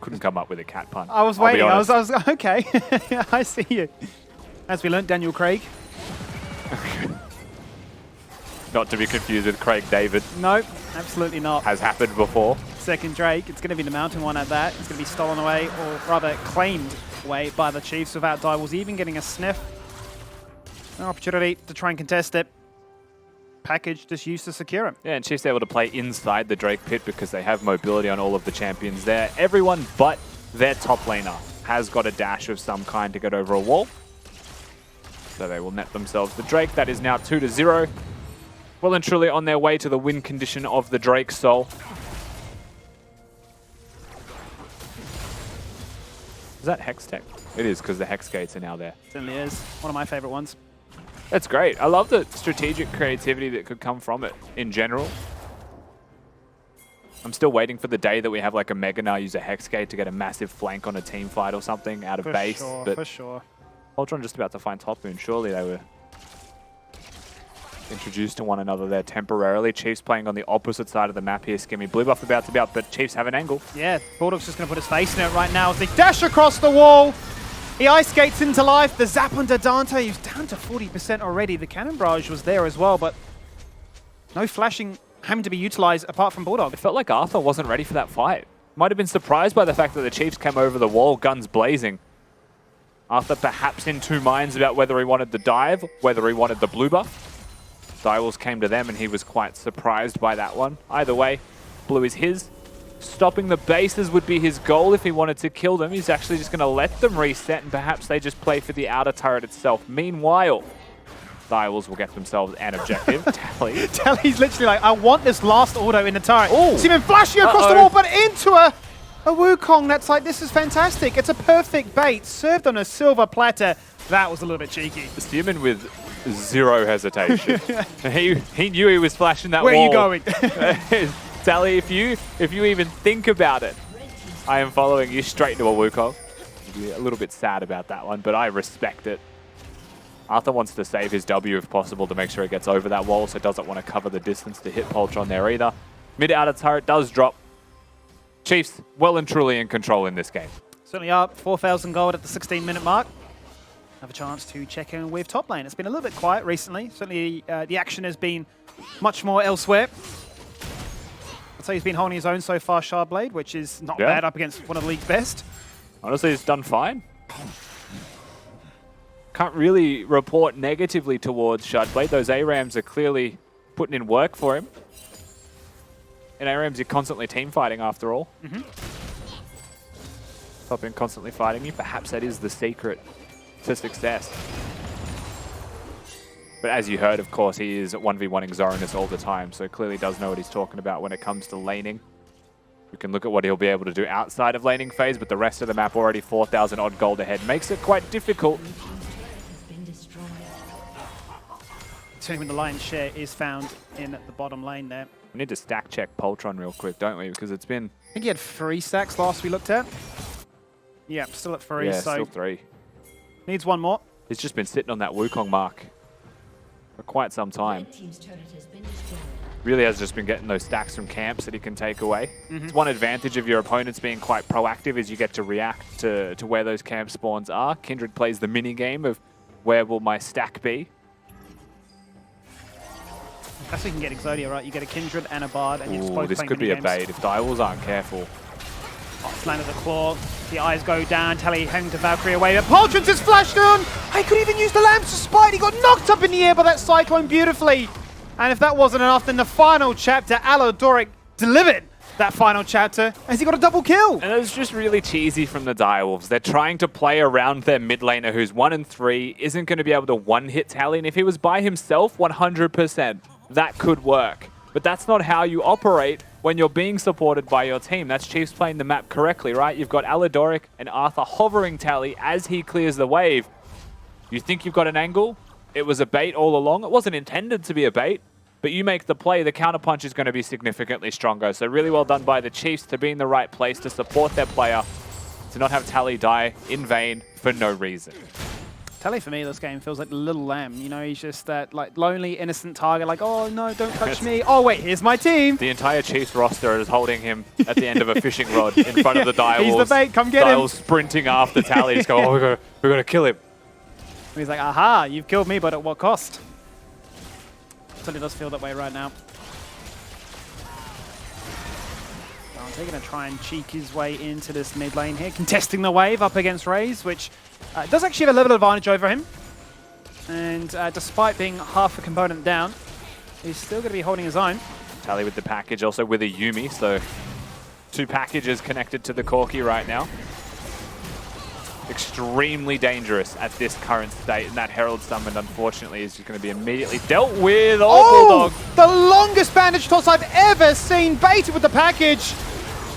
S4: Couldn't come up with a cat pun.
S2: I was waiting. I was okay. I see you. As we learnt, Daniel Craig.
S4: Not to be confused with Craig David.
S2: No, absolutely not.
S4: Has happened before.
S2: Second Drake. It's going to be the mountain one at that. It's going to be stolen away, or rather claimed away by the Chiefs without Direwolves even getting a sniff. No opportunity to try and contest it. Package just used to secure him.
S4: Yeah, and Chiefs able to play inside the Drake pit because they have mobility on all of the champions there. Everyone but their top laner has got a dash of some kind to get over a wall. So they will net themselves the Drake. That is now 2-0. Well and truly on their way to the win condition of the Drake Soul. Is that Hex Tech? It is, because the Hex Gates are now there.
S2: It certainly is. One of my favorite ones.
S4: That's great. I love the strategic creativity that could come from it in general. I'm still waiting for the day that we have like a Mega Gnar use a Hexgate to get a massive flank on a team fight or something out of base.
S2: For sure.
S4: Ultron just about to find Top Moon. Surely they were introduced to one another there temporarily. Chiefs playing on the opposite side of the map here. Skimmy blue buff about to be up, but Chiefs have an angle.
S2: Yeah, Bulldog's just going to put his face in it right now as they dash across the wall. He ice skates into life. The zap onto Dante. He's down to 40% already. The cannon barrage was there as well, but no flashing having to be utilized apart from Bulldog.
S4: It felt like Arthur wasn't ready for that fight. Might have been surprised by the fact that the Chiefs came over the wall, guns blazing. Arthur perhaps in two minds about whether he wanted the dive, whether he wanted the blue buff. Direwolves came to them and he was quite surprised by that one. Either way, blue is his. Stopping the bases would be his goal if he wanted to kill them. He's actually just going to let them reset and perhaps they just play for the outer turret itself. Meanwhile, Direwolves will get themselves an objective. Tally.
S2: Tally's literally like, I want this last auto in the turret.
S4: Ooh.
S2: See him flashing across the wall, but into a Wukong that's like, this is fantastic. It's a perfect bait, served on a silver platter. That was a little bit cheeky.
S4: Stierman with zero hesitation. he knew he was flashing that
S2: Where
S4: wall.
S2: are you going?
S4: Sally, if you even think about it, I am following you straight into a Wukong. I'd be a little bit sad about that one, but I respect it. Arthur wants to save his W if possible to make sure he gets over that wall, so doesn't want to cover the distance to hit Poltron there either. Mid-outer turret does drop. Chiefs well and truly in control in this game.
S2: Certainly up, 4,000 gold at the 16-minute mark. Have a chance to check in with top lane. It's been a little bit quiet recently. Certainly the action has been much more elsewhere. So he's been holding his own so far, Shardblade, which is not bad up against one of the league's best.
S4: Honestly, he's done fine. Can't really report negatively towards Shardblade. Those ARAMs are clearly putting in work for him. And ARAMs, you're constantly team fighting after all. Top in constantly fighting you. Perhaps that is the secret to success. But as you heard, of course, he is 1v1ing Zoranus all the time, so clearly does know what he's talking about when it comes to laning. We can look at what he'll be able to do outside of laning phase, but the rest of the map already 4,000 odd gold ahead. Makes it quite difficult.
S2: Certainly when the lion's share is found in the bottom lane there.
S4: We need to stack check Poltron real quick, don't we? Because it's been...
S2: I think he had 3 stacks last we looked at. Yeah, still at 3,
S4: yeah,
S2: so
S4: still 3.
S2: needs one more.
S4: He's just been sitting on that Wukong mark for quite some time. Really has just been getting those stacks from camps that he can take away. It's one advantage of your opponents being quite proactive is you get to react to where those camp spawns are. Kindred plays the mini game of where will my stack be.
S2: That's how you can get Exodia, right? You get a Kindred and a Bard, and you're just both
S4: This
S2: playing
S4: could be a
S2: mini games.
S4: bait if Direwolves aren't careful.
S2: Slam of the claw. The eyes go down. Tally hanging to Valkyrie away. But Poltron's is flashed on. He could even use the lamps to spite. He got knocked up in the air by that Cyclone beautifully. And if that wasn't enough, then the final chapter, Alodoric delivered that final chapter. Has he got a double kill?
S4: And it was just really cheesy from the Direwolves. They're trying to play around their mid laner who's 1-3, isn't going to be able to one-hit Tally. And if he was by himself, 100%, that could work. But that's not how you operate when you're being supported by your team. That's Chiefs playing the map correctly, right? You've got Aladoric and Arthur hovering Tally as he clears the wave. You think you've got an angle? It was a bait all along. It wasn't intended to be a bait. But you make the play, the counterpunch is going to be significantly stronger. So really well done by the Chiefs to be in the right place to support their player, to not have Tally die in vain for no reason.
S2: Tally for me, this game feels like the little lamb. You know, he's just that like lonely, innocent target. Like, oh no, don't touch me. Oh wait, here's my team.
S4: The entire Chiefs roster is holding him at the end of a fishing rod in front of the Direwolves.
S2: He's the bait. Come get him.
S4: Direwolves sprinting after Tally. Just go, oh, we're gonna kill him.
S2: And he's like, aha, you've killed me, but at what cost? Totally does feel that way right now. Dante going to try and cheek his way into this mid lane here, contesting the wave up against Raze, which does actually have a level advantage over him. And despite being half a component down, he's still going to be holding his own.
S4: Tally with the package, also with a Yuumi, so 2 packages connected to the Corki right now. Extremely dangerous at this current state, and that Herald Summon, unfortunately, is just going to be immediately dealt with.
S2: Oh, Bulldog! The longest bandage toss I've ever seen, baited with the package.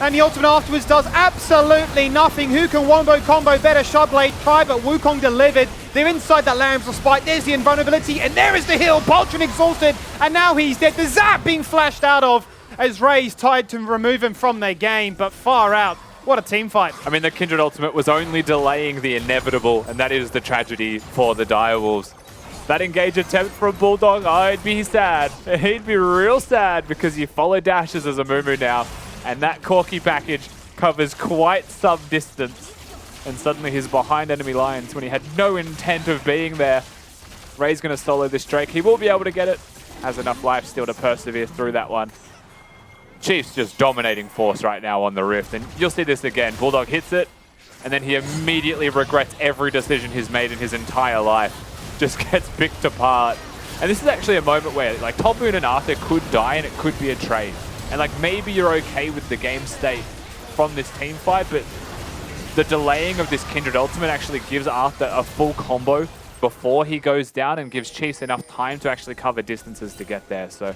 S2: And the ultimate afterwards does absolutely nothing. Who can wombo combo better? Shardblade tried, but Wukong delivered. They're inside that Lamb's Respite. There's the invulnerability, and there is the heal. Boltron exhausted, and now he's dead. The zap being flashed out of as Raze tried to remove him from their game, but far out. What a team fight.
S4: I mean, the Kindred ultimate was only delaying the inevitable, and that is the tragedy for the Direwolves. That engage attempt from Bulldog, I'd be sad. He'd be real sad because you follow dashes as a Mumu now, and that Corki package covers quite some distance, and suddenly he's behind enemy lines when he had no intent of being there. Ray's going to solo this Drake. He will be able to get it. Has enough life still to persevere through that one. Chiefs just dominating force right now on the Rift, and you'll see this again. Bulldog hits it, and then he immediately regrets every decision he's made in his entire life. Just gets picked apart. And this is actually a moment where like Tolboon and Arthur could die, and it could be a trade. And like maybe you're okay with the game state from this team fight, but the delaying of this Kindred ultimate actually gives Arthur a full combo before he goes down and gives Chiefs enough time to actually cover distances to get there. So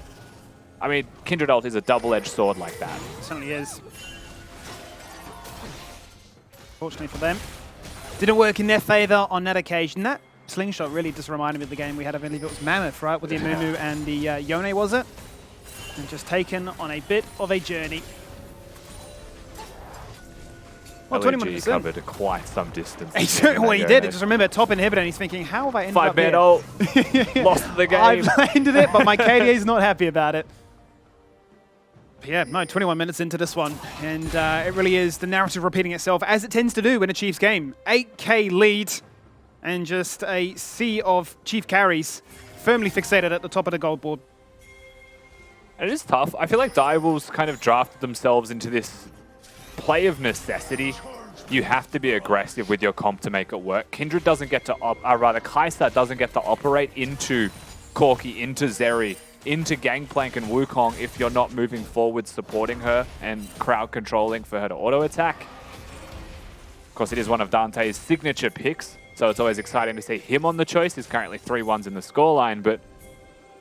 S4: I mean, Kindred ult is a double-edged sword like that.
S2: It certainly is. Fortunately for them, didn't work in their favor on that occasion. That slingshot really just reminded me of the game we had, I believe it was Mammoth, right? With the Amumu and the Yone, was it? And just taken on a bit of a journey. Well, 20 minutes
S4: covered quite some distance.
S2: He certainly did. Just remember, top inhibitor, and he's thinking, how have I ended up here?
S4: 5-man ult. Lost the game.
S2: I've landed it, but my KDA is not happy about it. Yeah, no, 21 minutes into this one, and it really is the narrative repeating itself, as it tends to do in a Chiefs game. 8k lead, and just a sea of Chief carries firmly fixated at the top of the gold board.
S4: It is tough. I feel like Direwolves kind of drafted themselves into this play of necessity. You have to be aggressive with your comp to make it work. Kindred doesn't get to, Kai'Sa doesn't get to operate into Corki, into Zeri, into Gangplank and Wukong if you're not moving forward supporting her and crowd controlling for her to auto attack. Of course, it is one of Dante's signature picks, so it's always exciting to see him on the choice. He's currently 3-1s in the scoreline, but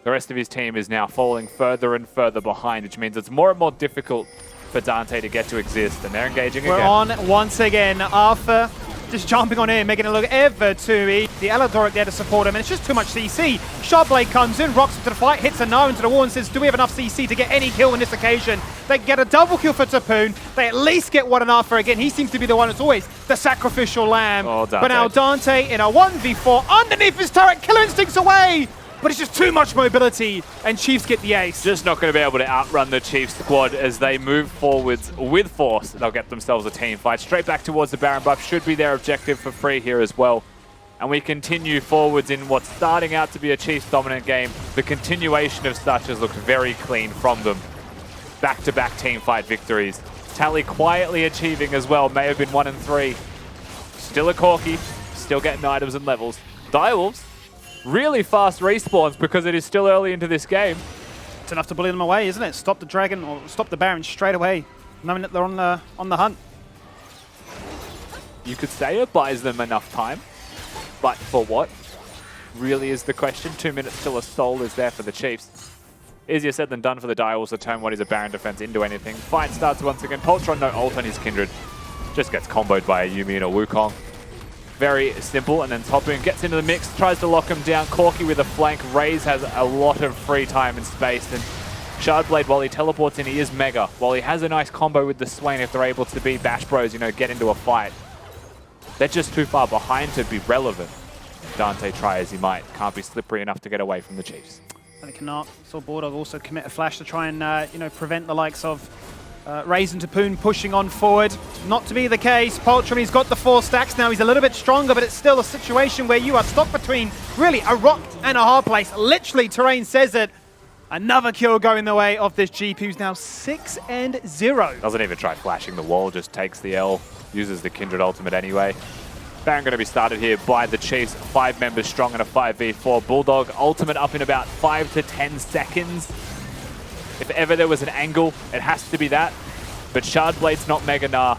S4: the rest of his team is now falling further and further behind, which means it's more and more difficult for Dante to get to exist, and they're engaging again.
S2: We're on once again. Arthur just jumping on in, making it look ever too easy. The Aladoric there to support him, and it's just too much CC. Shardblade comes in, rocks into the fight, hits a no into the wall and says, do we have enough CC to get any kill on this occasion? They get a double kill for Tapoon. They at least get one on Arthur again. He seems to be the one that's always the sacrificial lamb.
S4: Oh,
S2: but now Dante in a 1v4 underneath his turret. Killer Instinct's away! But it's just too much mobility, and Chiefs get the ace.
S4: Just not going to be able to outrun the Chiefs squad as they move forwards with force. They'll get themselves a team fight. Straight back towards the Baron buff should be their objective for free here as well. And we continue forwards in what's starting out to be a Chiefs dominant game. The continuation of such has looked very clean from them. Back-to-back team fight victories. Tally quietly achieving as well. May have been 1-3. Still a Corki. Still getting items and levels. Direwolves. Really fast respawns because it is still early into this game.
S2: That's enough to bully them away, isn't it? Stop the Dragon or stop the Baron straight away, knowing that they're on the hunt.
S4: You could say it buys them enough time, but for what? Really is the question. 2 minutes till a soul is there for the Chiefs. Easier said than done for the Direwolves to turn what is a Baron defense into anything. Fight starts once again. Poltron no ult on his Kindred. Just gets comboed by a Yuumi and a Wukong. Very simple, and then Topoon gets into the mix, tries to lock him down. Corki with a flank. Raze has a lot of free time and space, and Shardblade, while he teleports in, he is mega. While he has a nice combo with the Swain, if they're able to be Bash Bros, you know, get into a fight. They're just too far behind to be relevant. Dante try as he might. Can't be slippery enough to get away from the Chiefs.
S2: And he cannot. Saw Bulldog also commit a flash to try and, you know, prevent the likes of Raze and Topoon pushing on forward. Not to be the case. Poltron, he's got the 4 stacks now. He's a little bit stronger, but it's still a situation where you are stuck between really a rock and a hard place. Literally, terrain says it. Another kill going the way of this Jeep, who's now 6-0.
S4: Doesn't even try flashing the wall, just takes the L, uses the Kindred ultimate anyway. Baron going to be started here by the Chiefs. 5 members strong in a 5v4. Bulldog ultimate up in about 5 to 10 seconds. If ever there was an angle, it has to be that. But Shardblade's not mega nah.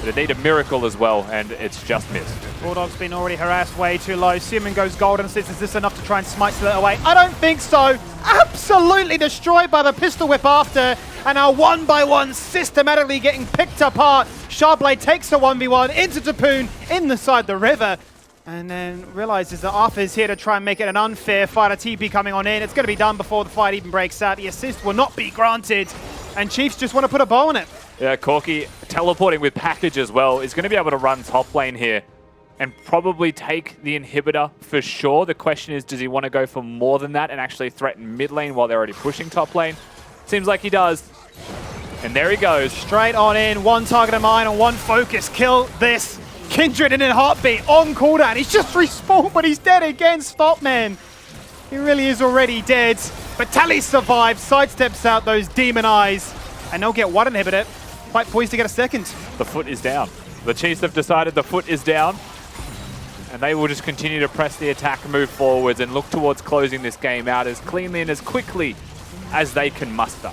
S4: But they need a miracle as well, and it's just missed.
S2: Bulldog's been already harassed way too low. Siemon goes golden and says, is this enough to try and smite that away? I don't think so. Absolutely destroyed by the pistol whip after. And now 1 by 1 systematically getting picked apart. Shardblade takes a 1v1 into Topoon inside the river. And then realizes that Arthur's here to try and make it an unfair fight. A TP coming on in. It's going to be done before the fight even breaks out. The assist will not be granted. And Chiefs just want to put a bow on it.
S4: Yeah, Corki teleporting with package as well is going to be able to run top lane here and probably take the inhibitor for sure. The question is, does he want to go for more than that and actually threaten mid lane while they're already pushing top lane? Seems like he does. And there he goes.
S2: Straight on in, 1 target of mine and 1 focus. Kill this Kindred in a heartbeat on cooldown. He's just respawned, but he's dead again. Stop, man. He really is already dead. But Tally survives, sidesteps out those demon eyes, and they'll get 1 inhibitor. Quite poised to get a 2nd.
S4: The foot is down. The Chiefs have decided the foot is down. And they will just continue to press the attack, move forwards, and look towards closing this game out as cleanly and as quickly as they can muster.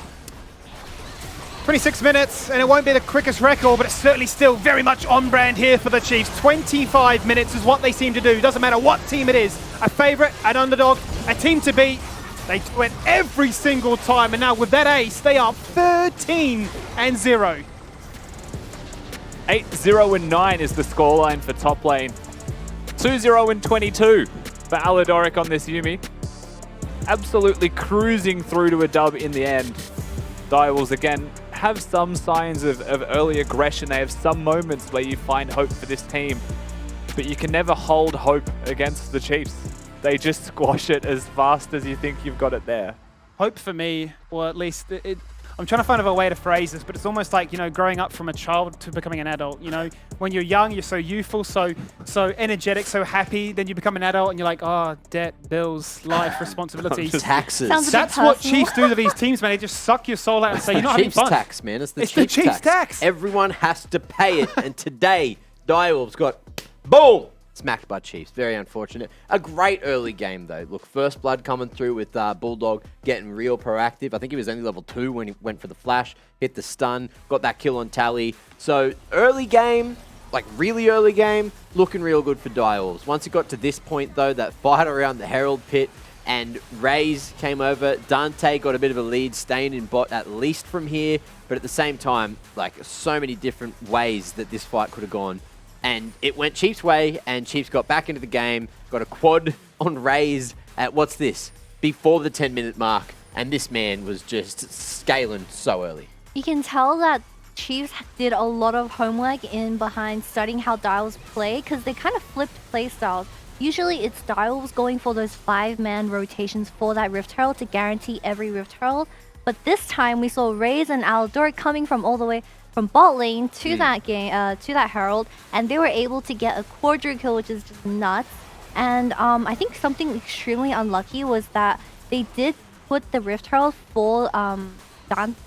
S2: 26 minutes, and it won't be the quickest record, but it's certainly still very much on brand here for the Chiefs. 25 minutes is what they seem to do. Doesn't matter what team it is. A favorite, an underdog, a team to beat. They do it every single time, and now with that ace, they are 13-0.
S4: 8-0-9 is the scoreline for top lane. 2-0-22 for Aladoric on this Yuumi. Absolutely cruising through to a dub in the end. Direwolves again have some signs of early aggression. They have some moments where you find hope for this team, but you can never hold hope against the Chiefs. They just squash it as fast as you think you've got it there.
S2: Hope for me, or at least I'm trying to find a way to phrase this, but it's almost like, you know, growing up from a child to becoming an adult. You know, when you're young, you're so youthful, so energetic, so happy. Then you become an adult and you're like, oh, debt, bills, life, responsibilities.
S1: Taxes.
S2: That's what Chiefs do to these teams, man. They just suck your soul out and say, you're not having
S1: Chiefs
S2: fun.
S1: tax, man. It's the
S2: Chiefs tax.
S1: Everyone has to pay it. And today, Direwolves got, boom, smacked by Chiefs. Very unfortunate. A great early game, though. Look, first blood coming through with Bulldog getting real proactive. I think he was only level 2 when he went for the flash, hit the stun, got that kill on Tally. So early game, like really early game, looking real good for Direwolves. Once it got to this point, though, that fight around the Herald Pit, and Raze came over. Dante got a bit of a lead, staying in bot at least from here. But at the same time, like so many different ways that this fight could have gone. And it went Chiefs' way, and Chiefs got back into the game, got a quad on Raze at, what's this, before the 10-minute mark. And this man was just scaling so early.
S5: You can tell that Chiefs did a lot of homework in behind studying how Direwolves play, because they kind of flipped play styles. Usually it's Direwolves going for those 5-man rotations for that Rift Herald to guarantee every Rift Herald. But this time we saw Raze and Aldor coming from all the way from bot lane to that game, to that Herald, and they were able to get a quadra kill, which is just nuts. And I think something extremely unlucky was that they did put the Rift Herald for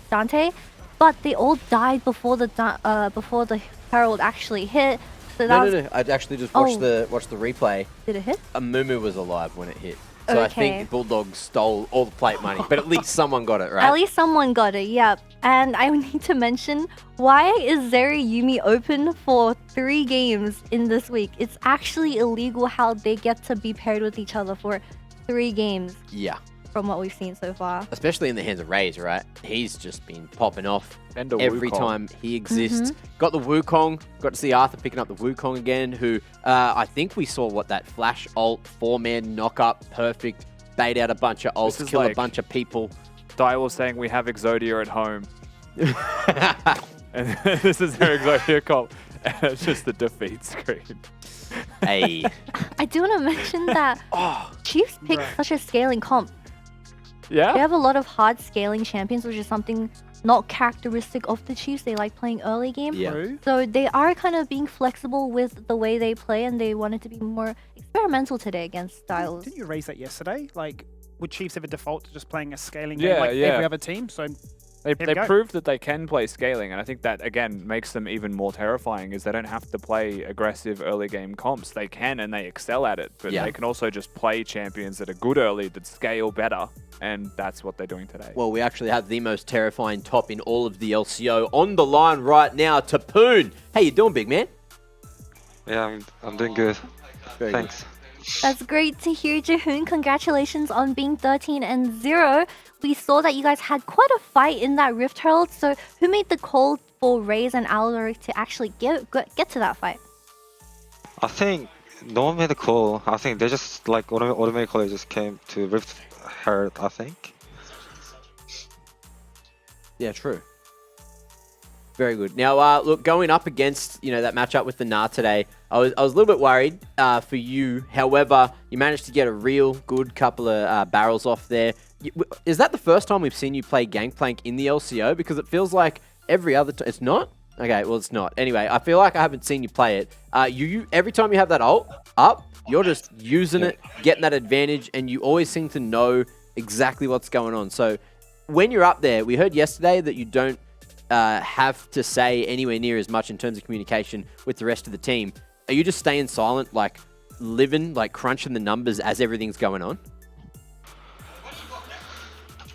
S5: Dante, but they all died before the Herald actually hit. So
S1: No. I actually just watched the replay.
S5: Did it hit?
S1: Mumu was alive when it hit. So I
S5: Okay.
S1: think Bulldog stole all the plate money, but at least someone got it, right?
S5: At least someone got it, yep. And I need to mention, why is Zeri Yumi open for 3 games in this week? It's actually illegal how they get to be paired with each other for 3 games
S1: Yeah.
S5: from what we've seen so far.
S1: Especially in the hands of Raze, right? He's just been popping off
S4: And a
S1: every
S4: Wukong.
S1: time he exists. Got the Wukong. Got to see Arthur picking up the Wukong again, who I think we saw that flash ult, 4-man knock-up, perfect, bait out a bunch of ults,
S4: This is
S1: kill a
S4: like-
S1: bunch of people.
S4: Dio was saying we have Exodia at home. And this is their Exodia comp. And it's just the defeat screen.
S1: Hey.
S5: I do want to mention that Chiefs picked such a scaling comp.
S4: Yeah?
S5: They have a lot of hard scaling champions, which is something not characteristic of the Chiefs. They like playing early game.
S1: Yeah.
S2: True.
S5: So they are kind of being flexible with the way they play, and they wanted to be more experimental today against styles.
S2: Didn't you raise that yesterday? Like, would Chiefs ever default to just playing a scaling
S4: Yeah,
S2: game like
S4: yeah.
S2: every other team? So
S4: They
S2: we go.
S4: proved that they can play scaling, and I think that, again, makes them even more terrifying, is they don't have to play aggressive early game comps. They can, and they excel at it, but
S1: Yeah.
S4: they can also just play champions that are good early, that scale better, and that's what they're doing today.
S1: Well, we actually have the most terrifying top in all of the LCO on the line right now. Tapoon. How you doing, big man?
S8: Yeah, I'm doing good.
S1: Very good.
S8: Thanks.
S5: That's great to hear, Jahoon. Congratulations on being 13-0. We saw that you guys had quite a fight in that Rift Herald. So who made the call for Raze and Alaric to actually get to that fight?
S8: I think no one made a call. I think they just like automatically just came to Rift Herald, I think.
S1: Yeah, true. Very good. Now, look, going up against that matchup with the Na today, I was a little bit worried for you. However, you managed to get a real good couple of barrels off there. Is that the first time we've seen you play Gangplank in the LCO? Because it feels like every other time. It's not? Okay, well, it's not. Anyway, I feel like I haven't seen you play it. You every time you have that ult up, you're just using it, getting that advantage, and you always seem to know exactly what's going on. So when you're up there, we heard yesterday that you don't have to say anywhere near as much in terms of communication with the rest of the team. Are you just staying silent, like living, like crunching the numbers as everything's going on?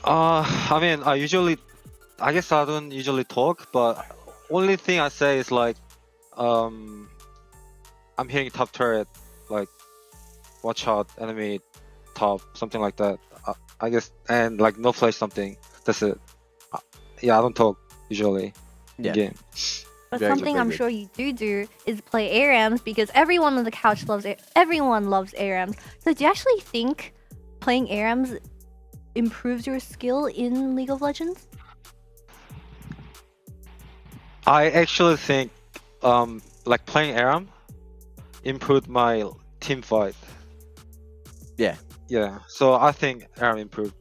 S8: I mean, I guess I don't usually talk, but only thing I say is like, I'm hitting top turret, like, watch out, enemy top, something like that. I guess, and like no flash something. That's it. Yeah, I don't talk usually in game.
S5: But
S1: Very good,
S5: something
S1: very
S5: I'm
S1: good.
S5: sure you do is play ARAMs, because everyone on the couch loves it. Everyone loves ARAMs. So do you actually think playing ARAMs improves your skill in League of Legends?
S8: I actually think, like playing ARAM improved my team fight.
S1: Yeah.
S8: Yeah, so I think ARAM improved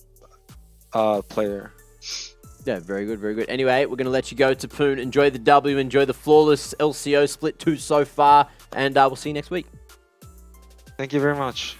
S8: player.
S1: Yeah, very good, very good. Anyway, we're going to let you go, Tapoon. Enjoy the W, enjoy the flawless LCO split 2 so far, and we'll see you next week.
S8: Thank you very much.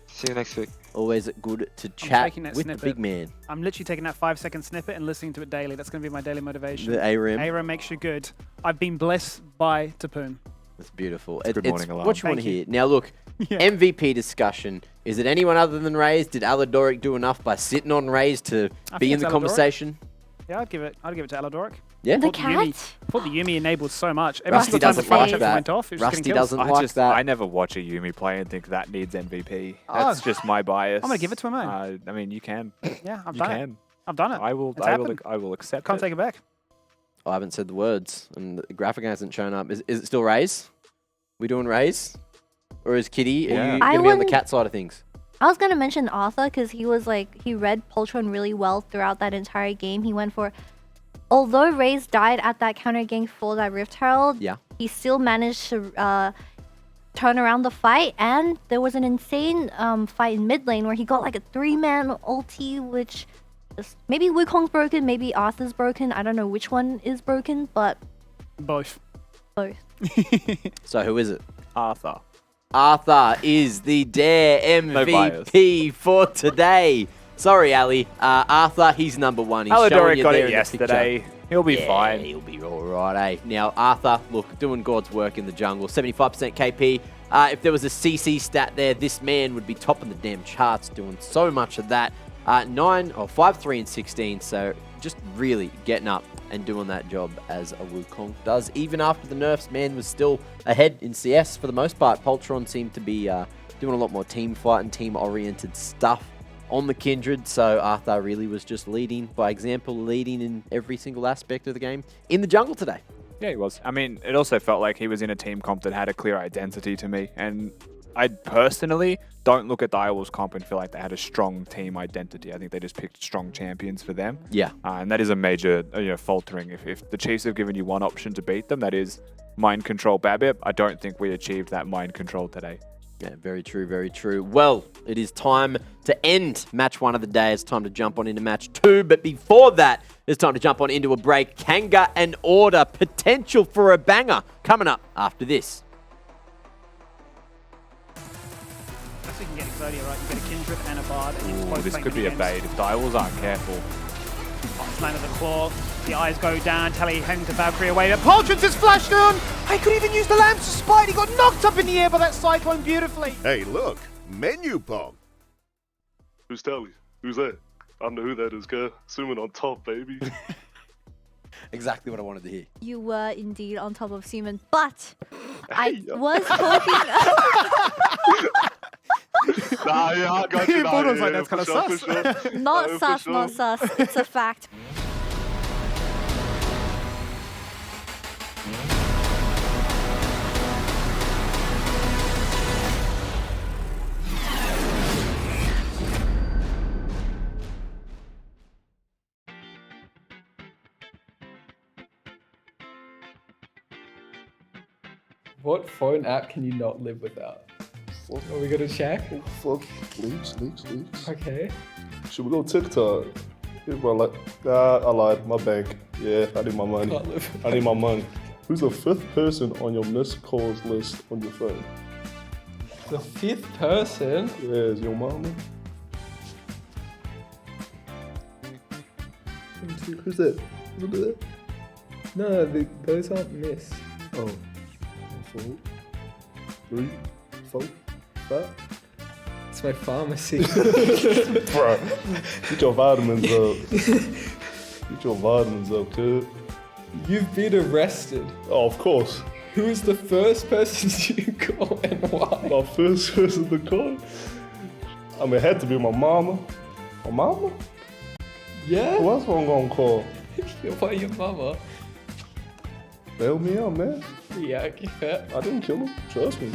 S8: See you next week.
S1: Always good to chat
S2: taking that
S1: with the
S2: snippet.
S1: big man.
S2: I'm literally taking that 5-second snippet and listening to it daily. That's going to be my daily motivation.
S1: The ARAM.
S2: ARAM makes you good. I've been blessed by Tapoon.
S1: That's beautiful.
S4: Good morning alarm.
S1: What you want to
S2: Thank
S1: hear. Now, look,
S2: Yeah.
S1: MVP discussion. Is it anyone other than Raze? Did Aladoric do enough by sitting on Raze to
S2: I
S1: be
S2: think
S1: in the
S2: it's Aladoric.
S1: conversation?
S2: Yeah, I'd give it to Aladoric.
S1: Yeah?
S5: The
S2: Thought Yumi,
S5: cat?
S2: thought the Yumi enabled so much. Every
S1: Rusty
S2: single time the
S1: doesn't
S2: flash
S1: like
S2: actually
S1: that.
S2: went off, it was just
S1: Rusty
S2: getting kills.
S1: doesn't like that.
S4: I never watch a Yumi play and think that needs MVP.
S2: Oh.
S4: That's just my bias.
S2: I'm gonna give it to him, mate.
S4: I mean, you can.
S2: Yeah, I've
S4: You
S2: done it.
S4: can.
S2: I've done it.
S4: I will.
S2: It's
S4: I will.
S2: happened.
S4: I will accept
S2: Can't
S4: it.
S2: take it back.
S1: I haven't said the words, and the graphic hasn't shown up. Is it still Raze? We doing Raze? Or is Kitty? Are
S4: Yeah.
S1: you
S5: I
S1: going to be on the
S5: wouldn't-
S1: cat side of things?
S5: I was gonna mention Arthur because he read Poltron really well throughout that entire game. He went for, although Raze died at that counter gank for that Rift Herald,
S1: Yeah.
S5: he still managed to turn around the fight, and there was an insane fight in mid lane where he got like a 3-man ulti, which maybe Wukong's broken, maybe Arthur's broken. I don't know which one is broken, but
S2: Both.
S5: both.
S1: So who is it?
S4: Arthur.
S1: Arthur is the Dare
S4: No bias.
S1: MVP for today. Sorry, Ali. Arthur, he's number 1. He's showing
S4: Aladoric
S1: you
S4: got
S1: there
S4: it
S1: in the picture.
S4: yesterday. He'll be
S1: Yeah,
S4: fine.
S1: He'll be all right, eh? Now, Arthur, look, doing God's work in the jungle. 75% KP. If there was a CC stat there, this man would be top of the damn charts doing so much of that. 5, 3, and 16. So just really getting up and doing that job as a Wukong does. Even after the nerfs, man was still ahead in CS for the most part. Poltron seemed to be doing a lot more team fight and team-oriented stuff on the Kindred. So Arthur really was just leading by example, leading in every single aspect of the game in the jungle today.
S4: Yeah, he was. I mean, it also felt like he was in a team comp that had a clear identity to me. And I personally don't look at the Direwolves comp and feel like they had a strong team identity. I think they just picked strong champions for them.
S1: Yeah.
S4: And that is a major faltering. If the Chiefs have given you one option to beat them, that is mind control Babip. I don't think we achieved that mind control today.
S1: Yeah, very true, very true. Well, it is time to end match 1 of the day. It's time to jump on into match 2. But before that, it's time to jump on into a break. Kanga and Order, potential for a banger coming up after this.
S2: So you can get Exodia, right? You get a Kindred and a Bard. And
S4: Ooh, this could be a bait if Direwolves aren't careful.
S2: Slam of the claw. The eyes go down. Tally hangs the Valkyrie away. But Poltron's just flashed on. I could even use the lamps to spite. He got knocked up in the air by that cyclone beautifully.
S9: Hey, look, Menulog.
S10: Who's Tally? Who's that? I know who that is, girl. Swimming on top, baby.
S1: Exactly what I wanted to hear.
S5: You were indeed on top of Seaman, but I
S10: Hey,
S5: was talking.
S10: Nah, yeah, I got you.
S2: Paul was
S10: Nah,
S2: like,
S10: yeah,
S2: that's kinda
S10: for
S2: sus.
S10: sure.
S5: Not
S10: for
S5: sus,
S10: sure.
S5: not sus. It's a fact.
S11: What phone app can you not live without? Are we gonna check?
S10: Fuck, leaks.
S11: Okay.
S10: Should we go TikTok? People are like, I lied, my bank. Yeah, I need my money.
S11: Can't live.
S10: I need my money. Who's the 5th person on your missed calls list on your phone?
S11: The 5th person?
S10: Yeah, is your mama? Who's that? Who's that?
S11: No, those aren't missed.
S10: Oh. 4, 3, 4, 5.
S11: It's my pharmacy.
S10: Bro, get your vitamins up. Get your vitamins up, kid.
S11: You've been arrested.
S10: Oh, of course.
S11: Who is the first person you call and why?
S10: My first person to call? I mean, it had to be my mama. My mama?
S11: Yeah?
S10: Who else I'm gonna call?
S11: Why your mama?
S10: Bail me out, man.
S11: Yeah,
S10: I didn't kill him. Trust me.